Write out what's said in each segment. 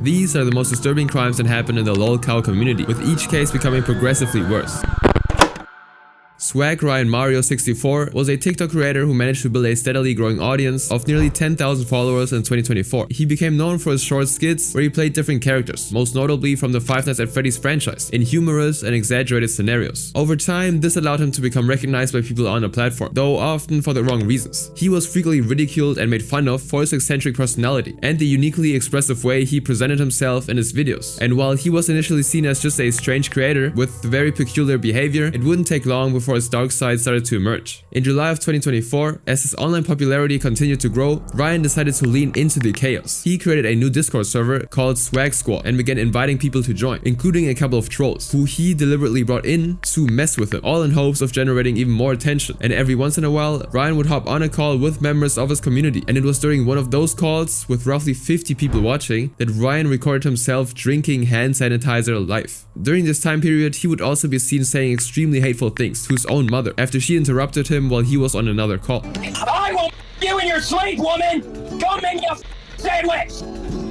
These are the most disturbing crimes that happen in the Lolcow community, with each case becoming progressively worse. Swag Ryan Mario 64 was a TikTok creator who managed to build a steadily growing audience of nearly 10,000 followers in 2024. He became known for his short skits where he played different characters, most notably from the Five Nights at Freddy's franchise, in humorous and exaggerated scenarios. Over time, this allowed him to become recognized by people on the platform, though often for the wrong reasons. He was frequently ridiculed and made fun of for his eccentric personality and the uniquely expressive way he presented himself in his videos. And while he was initially seen as just a strange creator with very peculiar behavior, it wouldn't take long before his dark side started to emerge. In July of 2024, as his online popularity continued to grow, Ryan decided to lean into the chaos. He created a new Discord server called Swag Squad and began inviting people to join, including a couple of trolls, who he deliberately brought in to mess with him, all in hopes of generating even more attention. And every once in a while, Ryan would hop on a call with members of his community, and it was during one of those calls, with roughly 50 people watching, that Ryan recorded himself drinking hand sanitizer live. During this time period, he would also be seen saying extremely hateful things to his own mother after she interrupted him while he was on another call. I will you in your sleep, woman! Go make me a sandwich!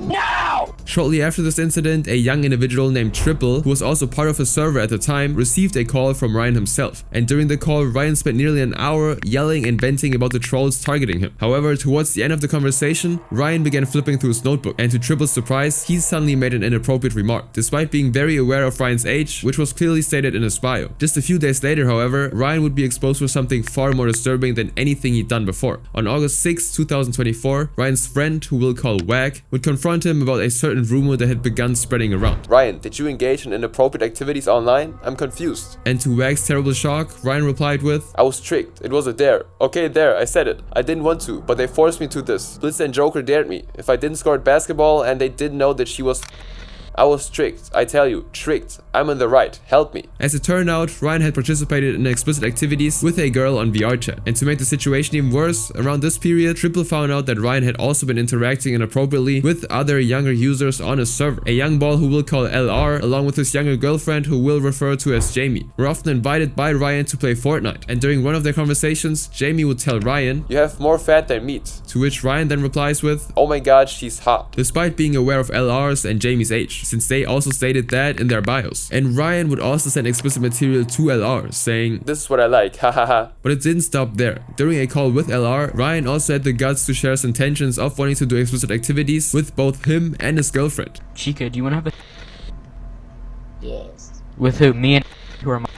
Now! Shortly after this incident, a young individual named Triple, who was also part of his server at the time, received a call from Ryan himself. And during the call, Ryan spent nearly an hour yelling and venting about the trolls targeting him. However, towards the end of the conversation, Ryan began flipping through his notebook, and to Triple's surprise, he suddenly made an inappropriate remark, despite being very aware of Ryan's age, which was clearly stated in his bio. Just a few days later, however, Ryan would be exposed for something far more disturbing than anything he'd done before. On August 6, 2024, Ryan's friend, who we'll call Wag, would confront him about a certain rumor that had begun spreading around. Ryan, did you engage in inappropriate activities online? I'm confused. And to Wag's terrible shock, Ryan replied with, I was tricked. It was a dare. Okay, there, I said it. I didn't want to, but they forced me to this. Blitz and Joker dared me. If I didn't score at basketball and they didn't know that she was... I was tricked. I tell you, tricked. I'm in the right. Help me. As it turned out, Ryan had participated in explicit activities with a girl on VR chat. And to make the situation even worse, around this period, Triple found out that Ryan had also been interacting inappropriately with other younger users on his server. A young ball who we'll call LR, along with his younger girlfriend who we'll refer to as Jamie, were often invited by Ryan to play Fortnite. And during one of their conversations, Jamie would tell Ryan, you have more fat than meat. To which Ryan then replies with, oh my god, she's hot. Despite being aware of LR's and Jamie's age, since they also stated that in their bios. And Ryan would also send explicit material to LR, saying, this is what I like, hahaha. But it didn't stop there. During a call with LR, Ryan also had the guts to share his intentions of wanting to do explicit activities with both him and his girlfriend. Chica, do you want to have a... Yes. With who? Me and who are my...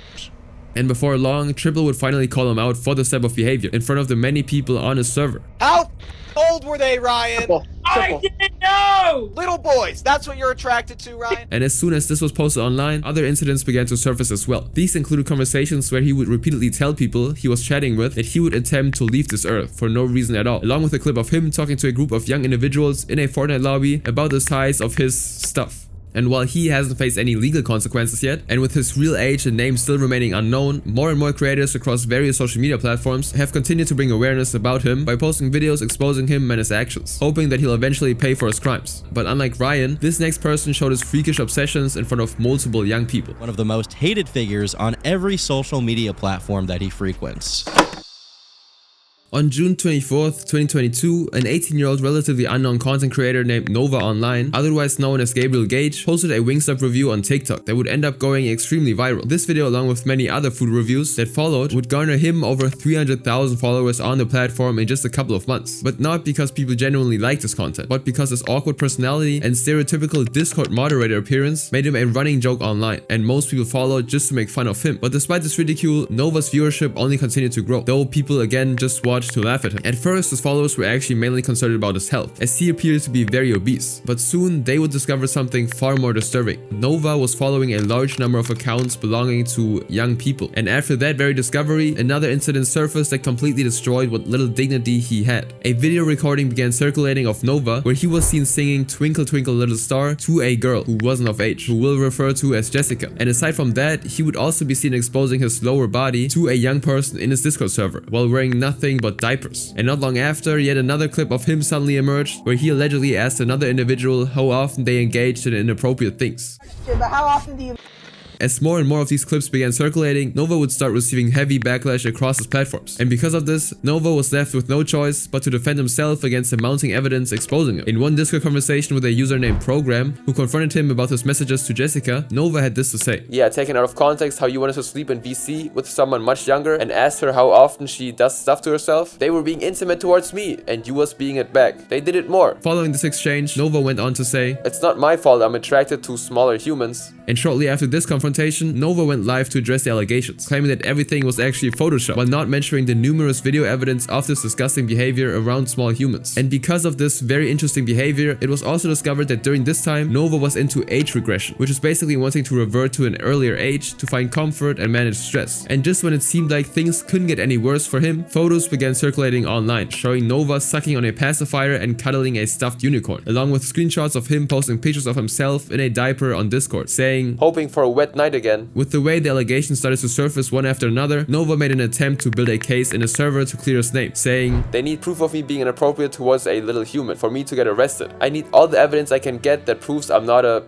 And before long, Triple would finally call him out for this type of behavior in front of the many people on his server. How old were they, Ryan? I didn't know! Little boys, that's what you're attracted to, Ryan? And as soon as this was posted online, other incidents began to surface as well. These included conversations where he would repeatedly tell people he was chatting with that he would attempt to leave this earth for no reason at all, along with a clip of him talking to a group of young individuals in a Fortnite lobby about the size of his stuff. And while he hasn't faced any legal consequences yet, and with his real age and name still remaining unknown, more and more creators across various social media platforms have continued to bring awareness about him by posting videos exposing him and his actions, hoping that he'll eventually pay for his crimes. But unlike Ryan, this next person showed his freakish obsessions in front of multiple young people. One of the most hated figures on every social media platform that he frequents. On June 24th, 2022, an 18-year-old relatively unknown content creator named Nova Online, otherwise known as Gabriel Gage, posted a Wingstop review on TikTok that would end up going extremely viral. This video, along with many other food reviews that followed, would garner him over 300,000 followers on the platform in just a couple of months. But not because people genuinely liked his content, but because his awkward personality and stereotypical Discord moderator appearance made him a running joke online, and most people followed just to make fun of him. But despite this ridicule, Nova's viewership only continued to grow, though people again just watched to laugh at him. At first, his followers were actually mainly concerned about his health, as he appeared to be very obese. But soon, they would discover something far more disturbing. Nova was following a large number of accounts belonging to young people. And after that very discovery, another incident surfaced that completely destroyed what little dignity he had. A video recording began circulating of Nova, where he was seen singing Twinkle Twinkle Little Star to a girl who wasn't of age, who we'll refer to as Jessica. And aside from that, he would also be seen exposing his lower body to a young person in his Discord server, while wearing nothing but diapers. And not long after, yet another clip of him suddenly emerged, where he allegedly asked another individual how often they engaged in inappropriate things. But how often do you... As more and more of these clips began circulating, Nova would start receiving heavy backlash across his platforms. And because of this, Nova was left with no choice but to defend himself against the mounting evidence exposing him. In one Discord conversation with a user named Program, who confronted him about his messages to Jessica, Nova had this to say. Yeah, taken out of context how you wanted to sleep in VC with someone much younger and asked her how often she does stuff to herself. They were being intimate towards me and you was being it back. They did it more. Following this exchange, Nova went on to say, "It's not my fault I'm attracted to smaller humans." And shortly after this confrontation, Nova went live to address the allegations, claiming that everything was actually Photoshop, while not mentioning the numerous video evidence of this disgusting behavior around small humans. And because of this very interesting behavior, it was also discovered that during this time, Nova was into age regression, which is basically wanting to revert to an earlier age to find comfort and manage stress. And just when it seemed like things couldn't get any worse for him, photos began circulating online, showing Nova sucking on a pacifier and cuddling a stuffed unicorn, along with screenshots of him posting pictures of himself in a diaper on Discord, saying, "Hoping for a wet night again." With the way the allegations started to surface one after another, Nova made an attempt to build a case in a server to clear his name, saying, "They need proof of me being inappropriate towards a little human for me to get arrested. I need all the evidence I can get that proves I'm not a...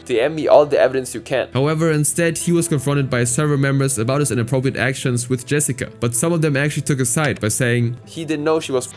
DM me all the evidence you can." However, instead, he was confronted by server members about his inappropriate actions with Jessica, but some of them actually took a side by saying, "He didn't know she was...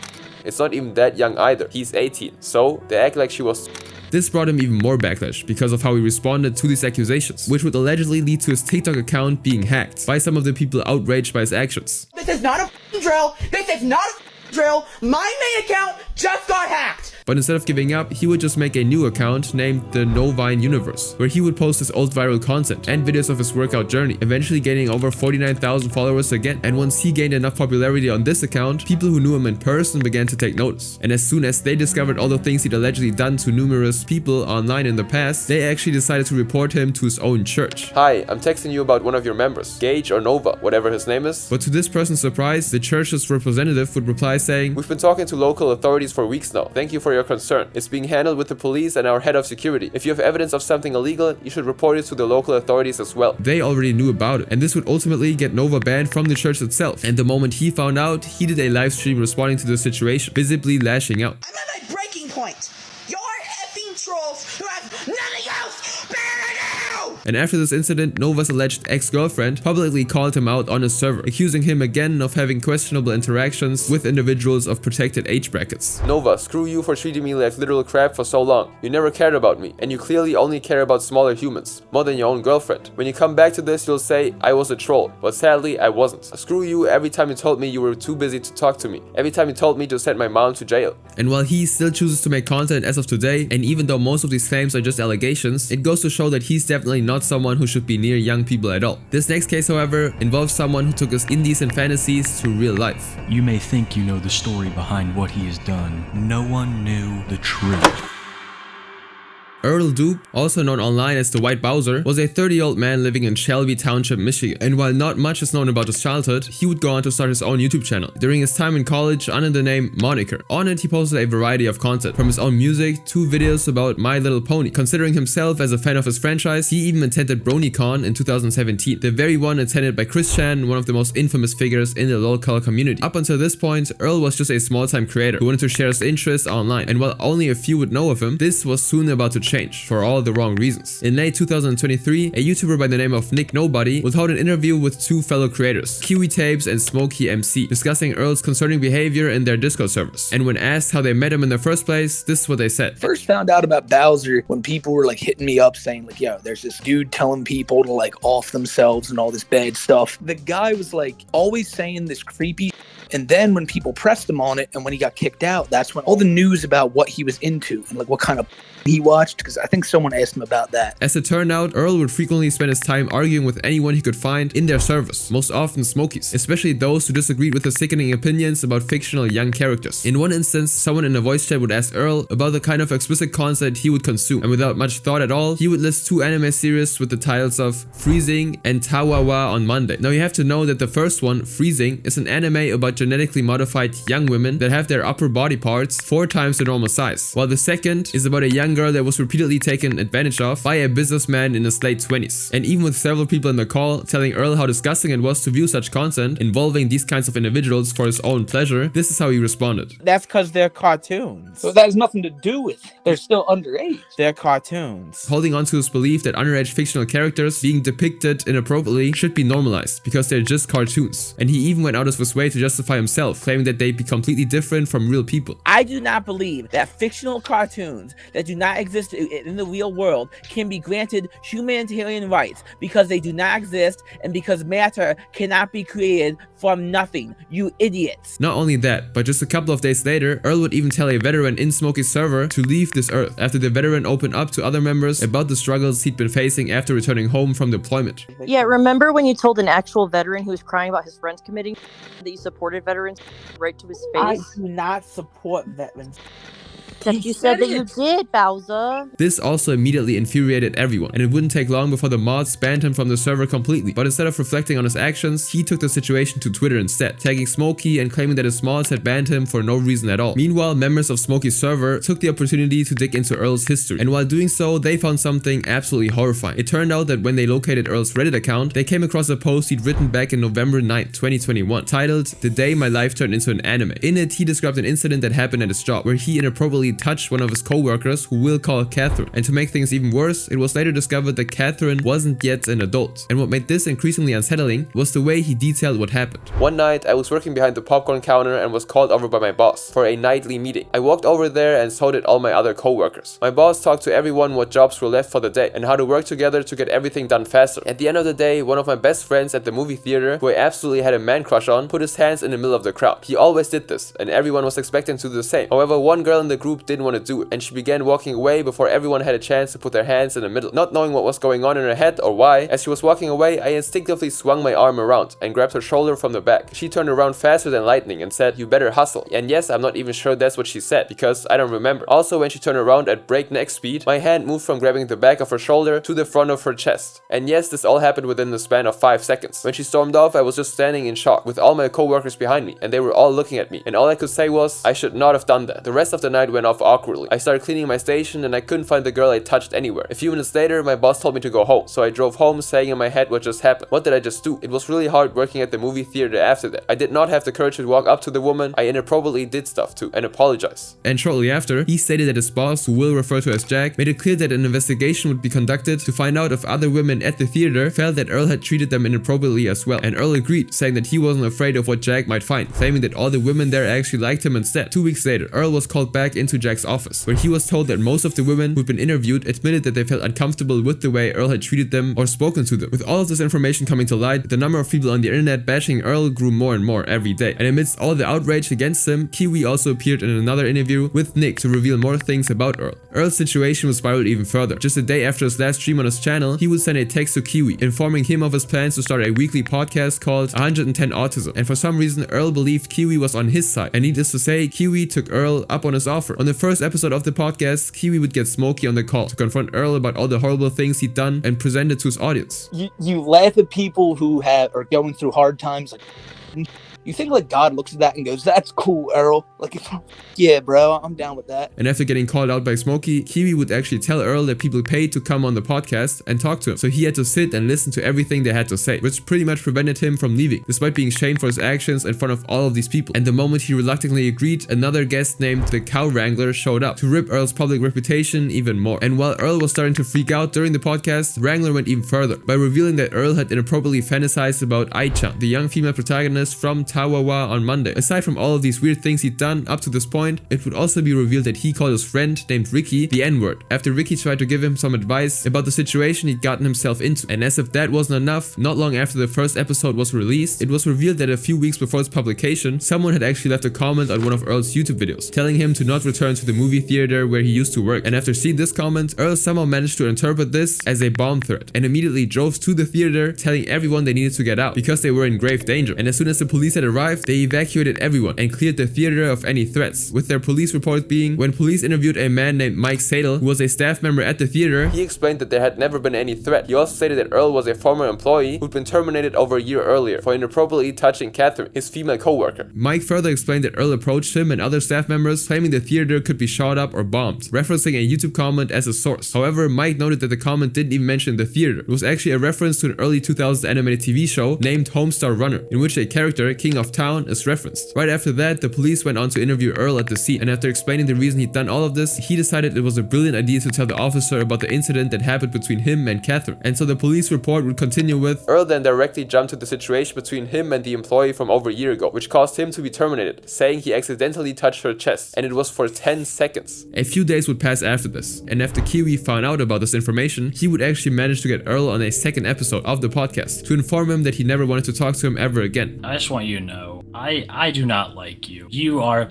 It's not even that young either. He's 18. So, they act like she was... This brought him even more backlash because of how he responded to these accusations, which would allegedly lead to his TikTok account being hacked by some of the people outraged by his actions. "This is not a drill. This is not a drill. My main account just got hacked." But instead of giving up, he would just make a new account named the Novine Universe, where he would post his old viral content and videos of his workout journey, eventually gaining over 49,000 followers again. And once he gained enough popularity on this account, people who knew him in person began to take notice. And as soon as they discovered all the things he'd allegedly done to numerous people online in the past, they actually decided to report him to his own church. "Hi, I'm texting you about one of your members, Gage or Nova, whatever his name is." But to this person's surprise, the church's representative would reply saying, "We've been talking to local authorities for weeks now. Thank you for your concern. It's being handled with the police and our head of security. If you have evidence of something illegal, you should report it to the local authorities as well." They already knew about it, and this would ultimately get Nova banned from the church itself. And the moment he found out, he did a live stream responding to the situation, visibly lashing out. "I'm at my breaking point. You're effing trolls who have nothing else better to do!" And after this incident, Nova's alleged ex-girlfriend publicly called him out on his server, accusing him again of having questionable interactions with individuals of protected age brackets. "Nova, screw you for treating me like literal crap for so long. You never cared about me, and you clearly only care about smaller humans, more than your own girlfriend. When you come back to this, you'll say, I was a troll, but sadly, I wasn't. Screw you every time you told me you were too busy to talk to me, every time you told me to send my mom to jail." And while he still chooses to make content as of today, and even though most of these claims are just allegations, it goes to show that he's definitely not someone who should be near young people at all. This next case, however, involves someone who took his indecent fantasies to real life. You may think you know the story behind what he has done. No one knew the truth. Earl Dupe, also known online as the White Bowser, was a 30-year-old man living in Shelby Township, Michigan. And while not much is known about his childhood, he would go on to start his own YouTube channel during his time in college under the name Moniker. On it, he posted a variety of content, from his own music to videos about My Little Pony. Considering himself as a fan of his franchise, he even attended BronyCon in 2017, the very one attended by Chris Chan, one of the most infamous figures in the Lolcow community. Up until this point, Earl was just a small-time creator who wanted to share his interests online, and while only a few would know of him, this was soon about to change, for all the wrong reasons. In late 2023, a YouTuber by the name of Nick Nobody would hold an interview with two fellow creators, Kiwi Tapes and Smokey MC, discussing Earl's concerning behavior in their Discord servers. And when asked how they met him in the first place, this is what they said. First found out about Bowser when people were like hitting me up saying like, yo, there's this dude telling people to like off themselves and all this bad stuff. The guy was like always saying this creepy. And then when people pressed him on it and when he got kicked out, that's when all the news about what he was into and like what kind of he watched, because I think someone asked him about that. As it turned out, Earl would frequently spend his time arguing with anyone he could find in their servers, most often Smokies, especially those who disagreed with his sickening opinions about fictional young characters. In one instance, someone in a voice chat would ask Earl about the kind of explicit content he would consume, and without much thought at all, he would list two anime series with the titles of Freezing and Tawawa on Monday. Now you have to know that the first one, Freezing, is an anime about about genetically modified young women that have their upper body parts 4 times the normal size, while the second is about a young girl that was repeatedly taken advantage of by a businessman in his late 20s. And even with several people in the call telling Earl how disgusting it was to view such content involving these kinds of individuals for his own pleasure, this is how he responded. That's because they're cartoons. So that has nothing to do with it. They're still underage. They're cartoons. Holding on to his belief that underage fictional characters being depicted inappropriately should be normalized because they're just cartoons. And he even went out of his way to justify himself, claiming that they'd be completely different from real people. I do not believe that fictional cartoons that do not exist in the real world can be granted humanitarian rights because they do not exist and because matter cannot be created from nothing, you idiots. Not only that, but just a couple of days later, Earl would even tell a veteran in Smokey's server to leave this earth after the veteran opened up to other members about the struggles he'd been facing after returning home from deployment. Yeah, remember when you told an actual veteran who was crying about his friends committing that you supported veterans right to his face? I do not support veterans. Except you said that you did, Bowser. This also immediately infuriated everyone, and it wouldn't take long before the mods banned him from the server completely. But instead of reflecting on his actions, he took the situation to Twitter instead, tagging Smokey and claiming that his mods had banned him for no reason at all. Meanwhile, members of Smokey's server took the opportunity to dig into Earl's history, and while doing so, they found something absolutely horrifying. It turned out that when they located Earl's Reddit account, they came across a post he'd written back in November 9th, 2021, titled "The Day My Life Turned Into an Anime." In it, he described an incident that happened at his job, where he inappropriately touched one of his co-workers, who we'll call Catherine. And to make things even worse, it was later discovered that Catherine wasn't yet an adult. And what made this increasingly unsettling was the way he detailed what happened. One night, I was working behind the popcorn counter and was called over by my boss for a nightly meeting. I walked over there and so did all my other co-workers. My boss talked to everyone what jobs were left for the day and how to work together to get everything done faster. At the end of the day, one of my best friends at the movie theater, who I absolutely had a man crush on, put his hands in the middle of the crowd. He always did this, and everyone was expecting to do the same. However, one girl in the group didn't want to do it, and she began walking away before everyone had a chance to put their hands in the middle. Not knowing what was going on in her head or why, as she was walking away, I instinctively swung my arm around and grabbed her shoulder from the back. She turned around faster than lightning and said, "You better hustle." And yes, I'm not even sure that's what she said, because I don't remember. Also, when she turned around at breakneck speed, my hand moved from grabbing the back of her shoulder to the front of her chest. And yes, this all happened within the span of 5 seconds. When she stormed off, I was just standing in shock with all my co-workers behind me, and they were all looking at me. And all I could say was, I should not have done that. The rest of the night went off awkwardly. I started cleaning my station and I couldn't find the girl I touched anywhere. A few minutes later, my boss told me to go home, so I drove home saying in my head what just happened. What did I just do? It was really hard working at the movie theater after that. I did not have the courage to walk up to the woman I inappropriately did stuff to and apologize. And shortly after, he stated that his boss, who we'll refer to as Jack, made it clear that an investigation would be conducted to find out if other women at the theater felt that Earl had treated them inappropriately as well. And Earl agreed, saying that he wasn't afraid of what Jack might find, claiming that all the women there actually liked him instead. 2 weeks later, Earl was called back into Jack's office, where he was told that most of the women who'd been interviewed admitted that they felt uncomfortable with the way Earl had treated them or spoken to them. With all of this information coming to light, the number of people on the internet bashing Earl grew more and more every day. And amidst all the outrage against him, Kiwi also appeared in another interview with Nick to reveal more things about Earl. Earl's situation was spiraled even further. Just a day after his last stream on his channel, he would send a text to Kiwi, informing him of his plans to start a weekly podcast called 110 Autism. And for some reason, Earl believed Kiwi was on his side. And needless to say, Kiwi took Earl up on his offer. On the first episode of the podcast, Kiwi would get Smokey on the call to confront Earl about all the horrible things he'd done and present it to his audience. You laugh at people who are going through hard times. Like, you think like God looks at that and goes, "That's cool, Earl." Like, yeah, bro, I'm down with that. And after getting called out by Smokey, Kiwi would actually tell Earl that people paid to come on the podcast and talk to him. So he had to sit and listen to everything they had to say, which pretty much prevented him from leaving, despite being shamed for his actions in front of all of these people. And the moment he reluctantly agreed, another guest named the Cow Wrangler showed up to rip Earl's public reputation even more. And while Earl was starting to freak out during the podcast, Wrangler went even further by revealing that Earl had inappropriately fantasized about Ai-chan, the young female protagonist from Tawawa on Monday. Aside from all of these weird things he'd done up to this point, it would also be revealed that he called his friend named Ricky the N-word after Ricky tried to give him some advice about the situation he'd gotten himself into. And as if that wasn't enough, not long after the first episode was released, it was revealed that a few weeks before its publication, someone had actually left a comment on one of Earl's YouTube videos, telling him to not return to the movie theater where he used to work. And after seeing this comment, Earl somehow managed to interpret this as a bomb threat and immediately drove to the theater, telling everyone they needed to get out because they were in grave danger. And as soon as the police had arrived, they evacuated everyone and cleared the theater of any threats, with their police report being, when police interviewed a man named Mike Sadel, who was a staff member at the theater, he explained that there had never been any threat. He also stated that Earl was a former employee who'd been terminated over a year earlier for inappropriately touching Catherine, his female co-worker. Mike further explained that Earl approached him and other staff members, claiming the theater could be shot up or bombed, referencing a YouTube comment as a source. However, Mike noted that the comment didn't even mention the theater. It was actually a reference to an early 2000s animated TV show named Homestar Runner, in which a character, King of Town, is referenced. Right after that, the police went on to interview Earl at the scene, and after explaining the reason he'd done all of this, he decided it was a brilliant idea to tell the officer about the incident that happened between him and Catherine. And so the police report would continue with, Earl then directly jumped to the situation between him and the employee from over a year ago, which caused him to be terminated, saying he accidentally touched her chest, and it was for 10 seconds. A few days would pass after this, and after Kiwi found out about this information, he would actually manage to get Earl on a second episode of the podcast to inform him that he never wanted to talk to him ever again. I just want you to know, I do not like you. You are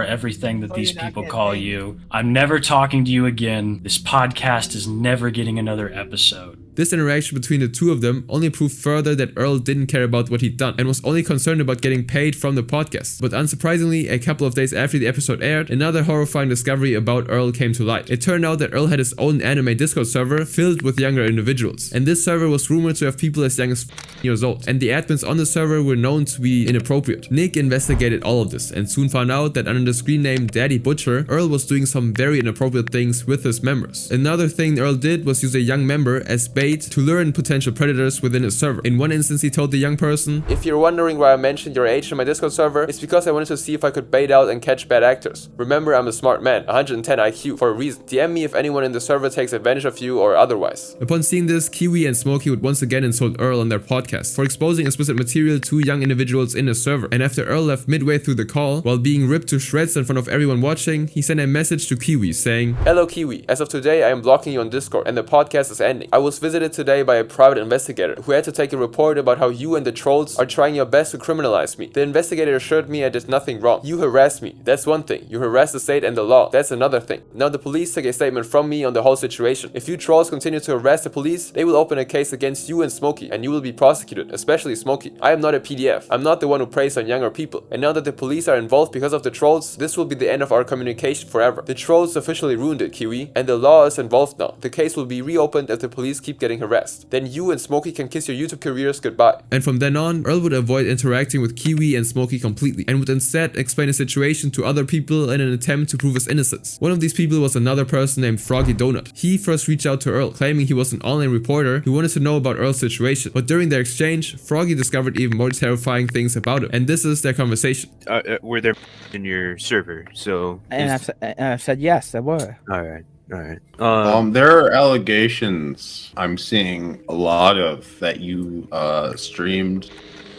everything that these people call you. I'm never talking to you again. This podcast is never getting another episode. This interaction between the two of them only proved further that Earl didn't care about what he'd done and was only concerned about getting paid from the podcast. But unsurprisingly, a couple of days after the episode aired, another horrifying discovery about Earl came to light. It turned out that Earl had his own anime Discord server filled with younger individuals, and this server was rumored to have people as young as years old, and the admins on the server were known to be inappropriate. Nick investigated all of this and soon found out that under the screen name Daddy Butcher, Earl was doing some very inappropriate things with his members. Another thing Earl did was use a young member as bait to lure in potential predators within his server. In one instance, he told the young person, "If you're wondering why I mentioned your age in my Discord server, it's because I wanted to see if I could bait out and catch bad actors. Remember, I'm a smart man, 110 IQ, for a reason. DM me if anyone in the server takes advantage of you or otherwise." Upon seeing this, Kiwi and Smokey would once again insult Earl on their podcast for exposing explicit material to young individuals in his server. And after Earl left midway through the call, while being ripped to shreds in front of everyone watching, he sent a message to Kiwi saying, "Hello Kiwi, as of today I am blocking you on Discord and the podcast is ending. I was visited today by a private investigator who had to take a report about how you and the trolls are trying your best to criminalize me. The investigator assured me I did nothing wrong. You harassed me. That's one thing. You harassed the state and the law. That's another thing. Now the police took a statement from me on the whole situation. If you trolls continue to harass the police, they will open a case against you and Smokey and you will be prosecuted, especially Smokey. I am not a PDF. I'm not the one who preys on younger people. And now that the police are involved because of the trolls, this will be the end of our communication forever. The trolls officially ruined it, Kiwi, and the law is involved now. The case will be reopened if the police keep getting harassed. Then you and Smokey can kiss your YouTube careers goodbye." And from then on, Earl would avoid interacting with Kiwi and Smokey completely, and would instead explain the situation to other people in an attempt to prove his innocence. One of these people was another person named Froggy Donut. He first reached out to Earl, claiming he was an online reporter who wanted to know about Earl's situation. But during their exchange, Froggy discovered even more terrifying things about him, and this is their conversation. Were there in your server? So and I've said yes, there were. All right. There are allegations I'm seeing a lot of that you streamed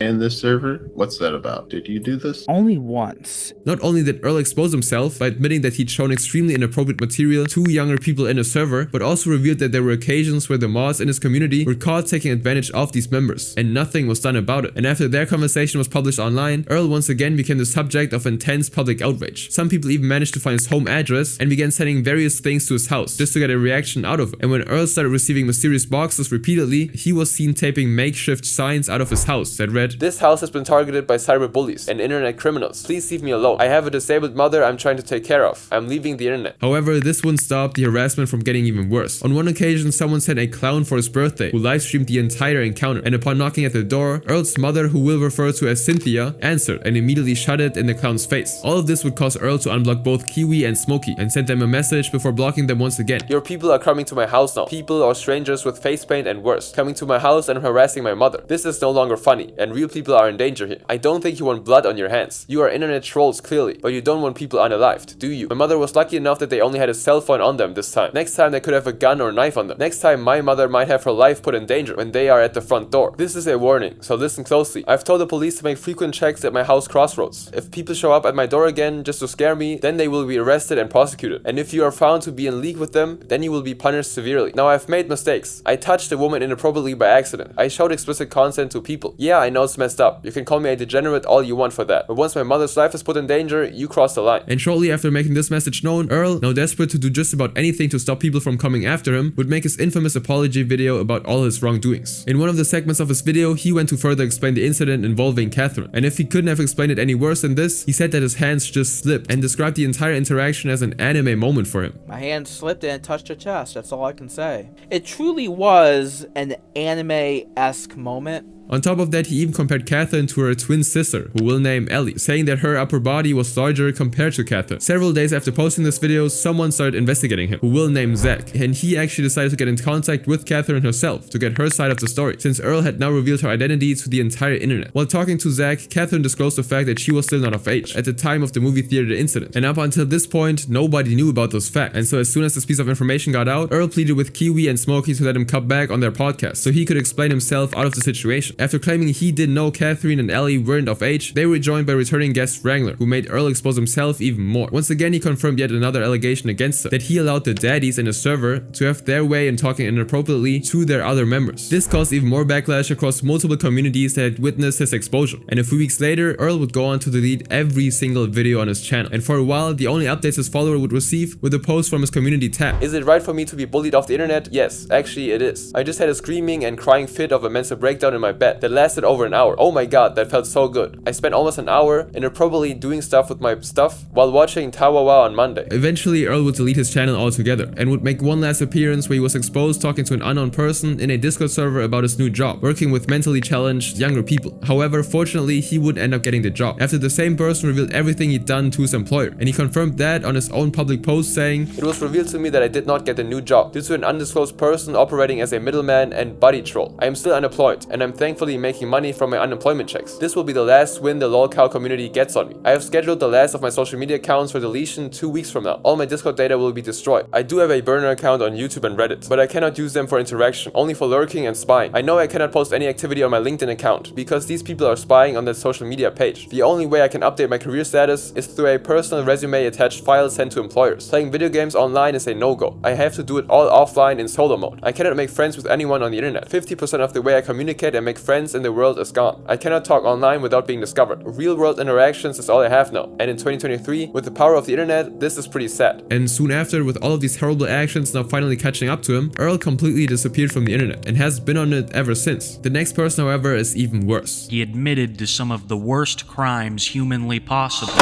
in this server. What's that about? Did you do this? Only once. Not only did Earl expose himself by admitting that he'd shown extremely inappropriate material to younger people in his server, but also revealed that there were occasions where the mods in his community were caught taking advantage of these members, and nothing was done about it. And after their conversation was published online, Earl once again became the subject of intense public outrage. Some people even managed to find his home address and began sending various things to his house just to get a reaction out of him. And when Earl started receiving mysterious boxes repeatedly, he was seen taping makeshift signs out of his house that read, "This house has been targeted by cyber bullies and internet criminals. Please leave me alone. I have a disabled mother I'm trying to take care of. I'm leaving the internet." However, this wouldn't stop the harassment from getting even worse. On one occasion, someone sent a clown for his birthday who livestreamed the entire encounter, and upon knocking at the door, Earl's mother, who we'll refer to as Cynthia, answered and immediately shot it in the clown's face. All of this would cause Earl to unblock both Kiwi and Smokey and send them a message before blocking them once again. "Your people are coming to my house now. People or strangers with face paint and worse, coming to my house and harassing my mother. This is no longer funny, and real people are in danger here. I don't think you want blood on your hands. You are internet trolls clearly, but you don't want people unalived, do you? My mother was lucky enough that they only had a cell phone on them this time. Next time they could have a gun or knife on them. Next time my mother might have her life put in danger when they are at the front door. This is a warning, so listen closely. I've told the police to make frequent checks at my house crossroads. If people show up at my door again just to scare me, then they will be arrested and prosecuted. And if you are found to be in league with them, then you will be punished severely. Now I've made mistakes. I touched a woman inappropriately by accident. I showed explicit content to people. Yeah, I know know it's messed up. You can call me a degenerate all you want for that. But once my mother's life is put in danger, you cross the line. And shortly after making this message known, Earl, now desperate to do just about anything to stop people from coming after him, would make his infamous apology video about all his wrongdoings. In one of the segments of his video, he went to further explain the incident involving Catherine. And if he couldn't have explained it any worse than this, he said that his hands just slipped and described the entire interaction as an anime moment for him. My hand slipped and it touched her chest. That's all I can say. It truly was an anime-esque moment. On top of that, he even compared Catherine to her twin sister, who we'll name Ellie, saying that her upper body was larger compared to Catherine. Several days after posting this video, someone started investigating him, who we'll name Zach, and he actually decided to get in contact with Catherine herself to get her side of the story, since Earl had now revealed her identity to the entire internet. While talking to Zach, Catherine disclosed the fact that she was still not of age at the time of the movie theater incident, and up until this point, nobody knew about those facts. And so as soon as this piece of information got out, Earl pleaded with Kiwi and Smokey to let him come back on their podcast so he could explain himself out of the situation. After claiming he didn't know Catherine and Ellie weren't of age, they were joined by returning guest Wrangler, who made Earl expose himself even more. Once again, he confirmed yet another allegation against him, that he allowed the daddies in his server to have their way in talking inappropriately to their other members. This caused even more backlash across multiple communities that had witnessed his exposure. And a few weeks later, Earl would go on to delete every single video on his channel. And for a while, the only updates his follower would receive were the posts from his community tab. Is it right for me to be bullied off the internet? Yes, actually it is. I just had a screaming and crying fit of a mental breakdown in my bed that lasted over an hour. Oh my god, that felt so good. I spent almost an hour inappropriately doing stuff with my stuff while watching Tawawa on Monday. Eventually, Earl would delete his channel altogether and would make one last appearance where he was exposed talking to an unknown person in a Discord server about his new job, working with mentally challenged younger people. However, fortunately, he would end up getting the job, after the same person revealed everything he'd done to his employer, and he confirmed that on his own public post, saying, "It was revealed to me that I did not get the new job due to an undisclosed person operating as a middleman and buddy troll. I am still unemployed, and I'm thankfully making money from my unemployment checks. This will be the last win the Lolcow community gets on me. I have scheduled the last of my social media accounts for deletion 2 weeks from now. All my Discord data will be destroyed. I do have a burner account on YouTube and Reddit, but I cannot use them for interaction, only for lurking and spying. I know I cannot post any activity on my LinkedIn account, because these people are spying on that social media page. The only way I can update my career status is through a personal resume attached file sent to employers. Playing video games online is a no-go. I have to do it all offline in solo mode. I cannot make friends with anyone on the internet. 50% of the way I communicate and make friends in the world is gone. I cannot talk online without being discovered. Real world interactions is all I have now. And in 2023, with the power of the internet, this is pretty sad." And soon after, with all of these horrible actions now finally catching up to him, Earl completely disappeared from the internet and has been on it ever since. The next person, however, is even worse. He admitted to some of the worst crimes humanly possible.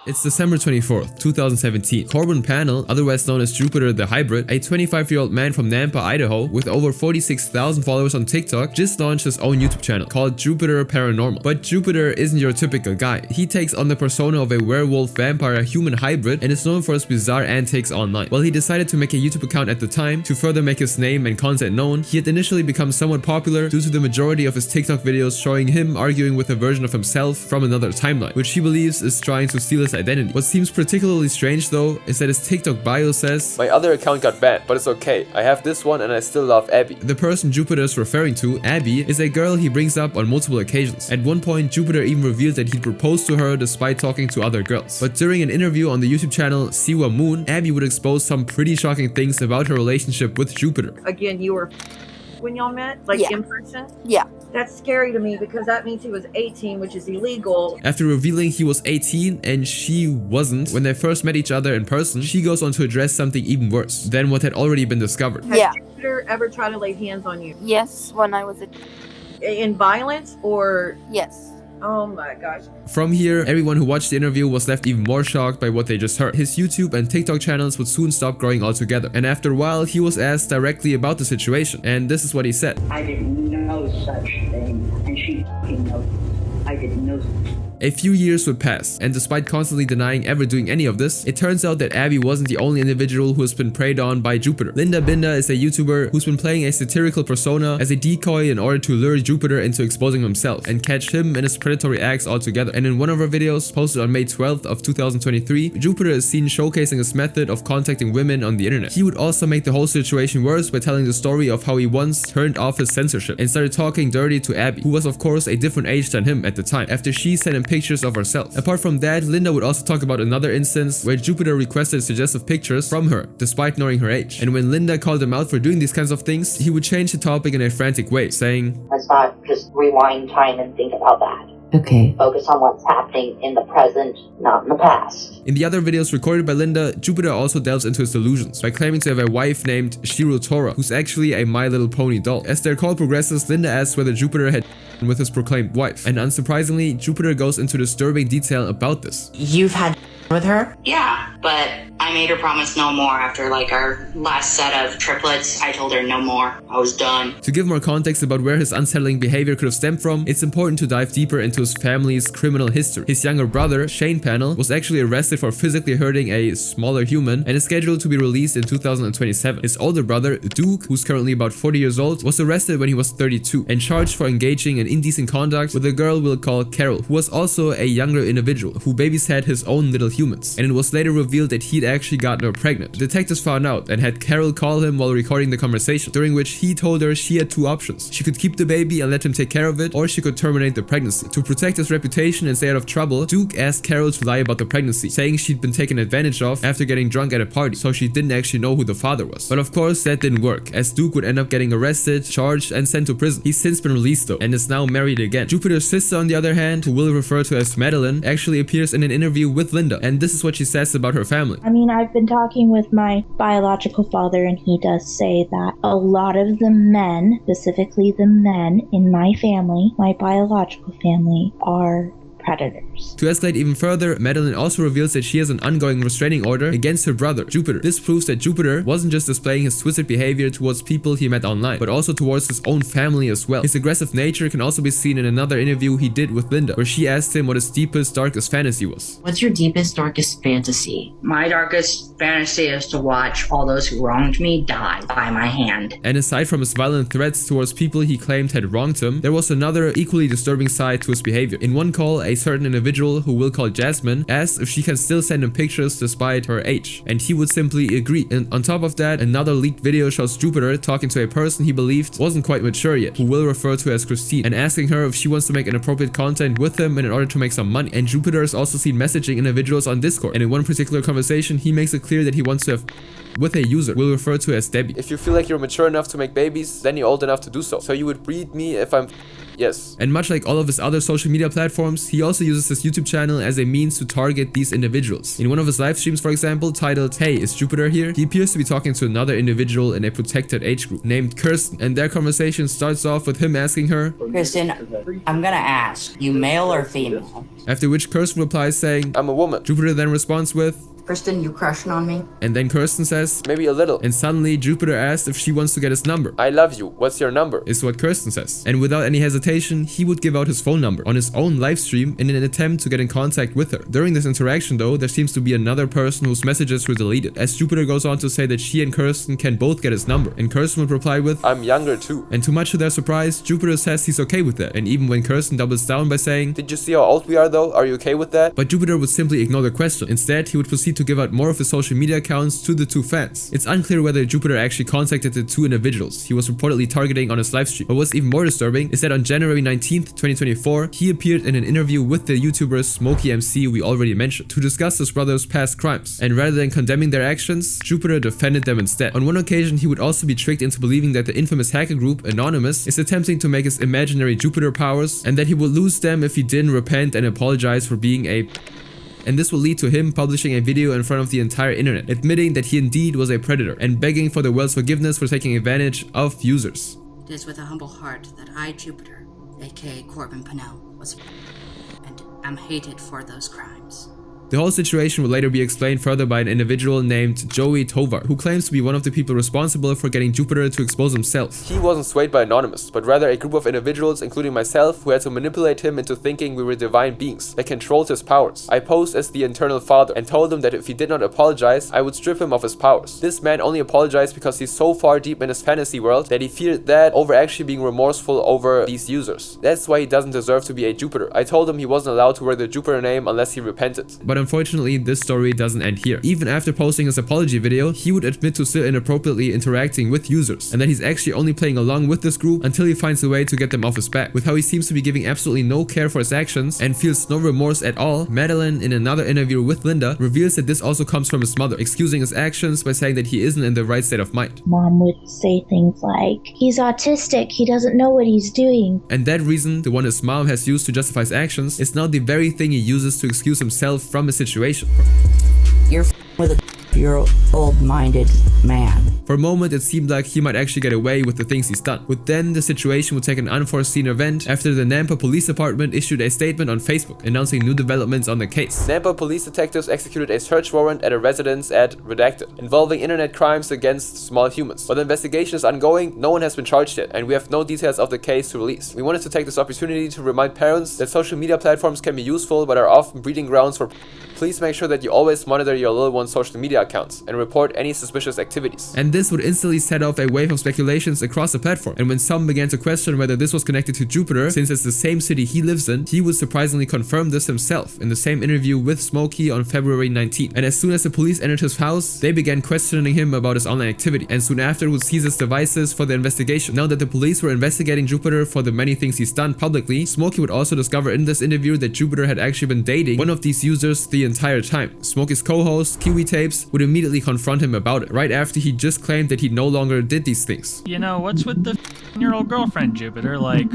It's December 24th, 2017. Corbin Panel, otherwise known as Jupiter the Hybrid, a 25-year-old man from Nampa, Idaho, with over 46,000 followers on TikTok, just launched his own YouTube channel called Jupiter Paranormal. But Jupiter isn't your typical guy. He takes on the persona of a werewolf, vampire, human hybrid, and is known for his bizarre antics online. While he decided to make a YouTube account at the time to further make his name and content known, he had initially become somewhat popular due to the majority of his TikTok videos showing him arguing with a version of himself from another timeline, which he believes is trying to steal his identity. What seems particularly strange though is that his TikTok bio says, "My other account got banned, but it's okay. I have this one and I still love Abby." The person Jupiter is referring to, Abby, is a girl he brings up on multiple occasions. At one point, Jupiter even revealed that he'd proposed to her despite talking to other girls. But during an interview on the YouTube channel Siwa Moon, Abby would expose some pretty shocking things about her relationship with Jupiter. Again, you were when y'all met, like in person? Yeah. That's scary to me because that means he was 18, which is illegal. After revealing he was 18 and she wasn't when they first met each other in person, she goes on to address something even worse than what had already been discovered. Has Jupiter ever tried to lay hands on you? Yes, when I was in violence or? Yes. Oh my gosh. From here, everyone who watched the interview was left even more shocked by what they just heard. His YouTube and TikTok channels would soon stop growing altogether. And after a while, he was asked directly about the situation. And this is what he said. "I didn't know such thing, and she knows. I didn't know." A few years would pass, and despite constantly denying ever doing any of this, it turns out that Abby wasn't the only individual who has been preyed on by Jupiter. Linda Binda is a YouTuber who's been playing a satirical persona as a decoy in order to lure Jupiter into exposing himself and catch him in his predatory acts altogether. And in one of her videos, posted on May 12th of 2023, Jupiter is seen showcasing his method of contacting women on the internet. He would also make the whole situation worse by telling the story of how he once turned off his censorship and started talking dirty to Abby, who was of course a different age than him at the time, after she sent him pictures of herself. Apart from that, Linda would also talk about another instance where Jupiter requested suggestive pictures from her, despite knowing her age. And when Linda called him out for doing these kinds of things, he would change the topic in a frantic way, saying, Let's not just rewind time and think about that. Okay. Focus on what's happening in the present, not in the past. In the other videos recorded by Linda, Jupiter also delves into his delusions by claiming to have a wife named Shiro Tora, who's actually a My Little Pony doll. As their call progresses, Linda asks whether Jupiter had with his proclaimed wife, and unsurprisingly, Jupiter goes into disturbing detail about this. You've had with her? Yeah, but I made her promise no more after like our last set of triplets. I told her no more. I was done. To give more context about where his unsettling behavior could have stemmed from, it's important to dive deeper into his family's criminal history. His younger brother, Shane Pannell, was actually arrested for physically hurting a smaller human and is scheduled to be released in 2027. His older brother, Duke, who's currently about 40 years old, was arrested when he was 32 and charged for engaging in indecent conduct with a girl we'll call Carol, who was also a younger individual who babysat his own little humans. And it was later revealed that he'd actually gotten her pregnant. Detectives found out and had Carol call him while recording the conversation, during which he told her she had two options. She could keep the baby and let him take care of it, or she could terminate the pregnancy. To protect his reputation and stay out of trouble, Duke asked Carol to lie about the pregnancy, saying she'd been taken advantage of after getting drunk at a party, so she didn't actually know who the father was. But of course, that didn't work, as Duke would end up getting arrested, charged, and sent to prison. He's since been released though, and is now married again. Jupiter's sister, on the other hand, who we'll refer to as Madeline, actually appears in an interview with Linda, and this is what she says about her family. I mean, I've been talking with my biological father, and he does say that a lot of the men, specifically the men in my family, my biological family, are predators. To escalate even further, Madeline also reveals that she has an ongoing restraining order against her brother, Jupiter. This proves that Jupiter wasn't just displaying his twisted behavior towards people he met online, but also towards his own family as well. His aggressive nature can also be seen in another interview he did with Linda, where she asked him what his deepest, darkest fantasy was. What's your deepest, darkest fantasy? My darkest fantasy is to watch all those who wronged me die by my hand. And aside from his violent threats towards people he claimed had wronged him, there was another equally disturbing side to his behavior. In one call, a certain individual, who we'll call Jasmine, asked if she can still send him pictures despite her age, and he would simply agree. And on top of that, another leaked video shows Jupiter talking to a person he believed wasn't quite mature yet, who we'll refer to as Christine, and asking her if she wants to make inappropriate content with him in order to make some money. And Jupiter is also seen messaging individuals on Discord, and in one particular conversation, he makes it clear that he wants to have with a user we'll refer to as Debbie. If you feel like you're mature enough to make babies, then you're old enough to do so. So you would breed me if I'm... Yes. And much like all of his other social media platforms, he also uses his YouTube channel as a means to target these individuals. In one of his live streams, for example, titled "Hey, is Jupiter here?", he appears to be talking to another individual in a protected age group named Kirsten, and their conversation starts off with him asking her, Kristen, I'm gonna ask, you male or female? After which Kirsten replies saying, I'm a woman. Jupiter then responds with, Kristen, you crushing on me? And then Kirsten says, maybe a little. And suddenly Jupiter asks if she wants to get his number. I love you. What's your number? Is what Kirsten says. And without any hesitation, he would give out his phone number on his own live stream in an attempt to get in contact with her. During this interaction though, there seems to be another person whose messages were deleted, as Jupiter goes on to say that she and Kirsten can both get his number. And Kirsten would reply with, I'm younger too. And to much of their surprise, Jupiter says he's okay with that. And even when Kirsten doubles down by saying, Did you see how old we are though? Are you okay with that? But Jupiter would simply ignore the question. Instead, he would proceed to give out more of his social media accounts to the two fans. It's unclear whether Jupiter actually contacted the two individuals he was reportedly targeting on his livestream. But what's even more disturbing is that on January 19th, 2024, he appeared in an interview with the YouTuber Smokey MC we already mentioned to discuss his brother's past crimes. And rather than condemning their actions, Jupiter defended them instead. On one occasion, he would also be tricked into believing that the infamous hacker group Anonymous is attempting to make his imaginary Jupiter powers, and that he would lose them if he didn't repent and apologize for being a... And this will lead to him publishing a video in front of the entire internet, admitting that he indeed was a predator and begging for the world's forgiveness for taking advantage of users. It is with a humble heart that I, Jupiter, aka Corbin Pannell, was and am hated for those crimes. The whole situation will later be explained further by an individual named Joey Tovar, who claims to be one of the people responsible for getting Jupiter to expose himself. He wasn't swayed by Anonymous, but rather a group of individuals, including myself, who had to manipulate him into thinking we were divine beings that controlled his powers. I posed as the Eternal Father and told him that if he did not apologize, I would strip him of his powers. This man only apologized because he's so far deep in his fantasy world that he feared that over actually being remorseful over these users. That's why he doesn't deserve to be a Jupiter. I told him he wasn't allowed to wear the Jupiter name unless he repented. But But unfortunately, this story doesn't end here. Even after posting his apology video, he would admit to still inappropriately interacting with users, and that he's actually only playing along with this group until he finds a way to get them off his back. With how he seems to be giving absolutely no care for his actions and feels no remorse at all, Madeline, in another interview with Linda, reveals that this also comes from his mother, excusing his actions by saying that he isn't in the right state of mind. Mom would say things like, he's autistic, he doesn't know what he's doing. And that reason, the one his mom has used to justify his actions, is now the very thing he uses to excuse himself from his situation. You're with a old-minded man. For a moment, it seemed like he might actually get away with the things he's done. But then the situation would take an unforeseen event after the Nampa Police Department issued a statement on Facebook announcing new developments on the case. Nampa police detectives executed a search warrant at a residence at Redacted, involving internet crimes against small humans. While the investigation is ongoing, no one has been charged yet, and we have no details of the case to release. We wanted to take this opportunity to remind parents that social media platforms can be useful but are often breeding grounds for. Please make sure that you always monitor your little one's social media accounts and report any suspicious activities. And this would instantly set off a wave of speculations across the platform. And when some began to question whether this was connected to Jupiter, since it's the same city he lives in, he would surprisingly confirm this himself in the same interview with Smokey on February 19th. And as soon as the police entered his house, they began questioning him about his online activity, and soon after would seize his devices for the investigation. Now that the police were investigating Jupiter for the many things he's done publicly, Smokey would also discover in this interview that Jupiter had actually been dating one of these users the entire time. Smokey's co-host, Kiwi Tapes, would immediately confront him about it, right after he just claimed that he no longer did these things. You know, what's with the your old girlfriend, Jupiter? Like,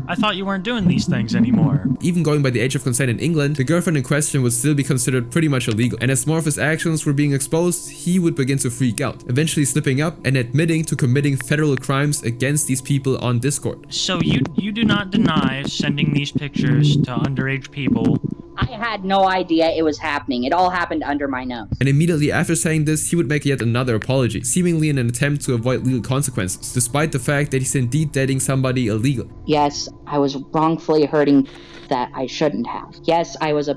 I thought you weren't doing these things anymore. Even going by the age of consent in England, the girlfriend in question would still be considered pretty much illegal. And as more of his actions were being exposed, he would begin to freak out, eventually slipping up and admitting to committing federal crimes against these people on Discord. So you do not deny sending these pictures to underage people? I had no idea it was happening. It all happened under my nose. And immediately after saying this, he would make yet another apology, seemingly in an attempt to avoid legal consequences, despite the fact that he's indeed dating somebody illegal. Yes, I was wrongfully hurting that I shouldn't have. Yes, I was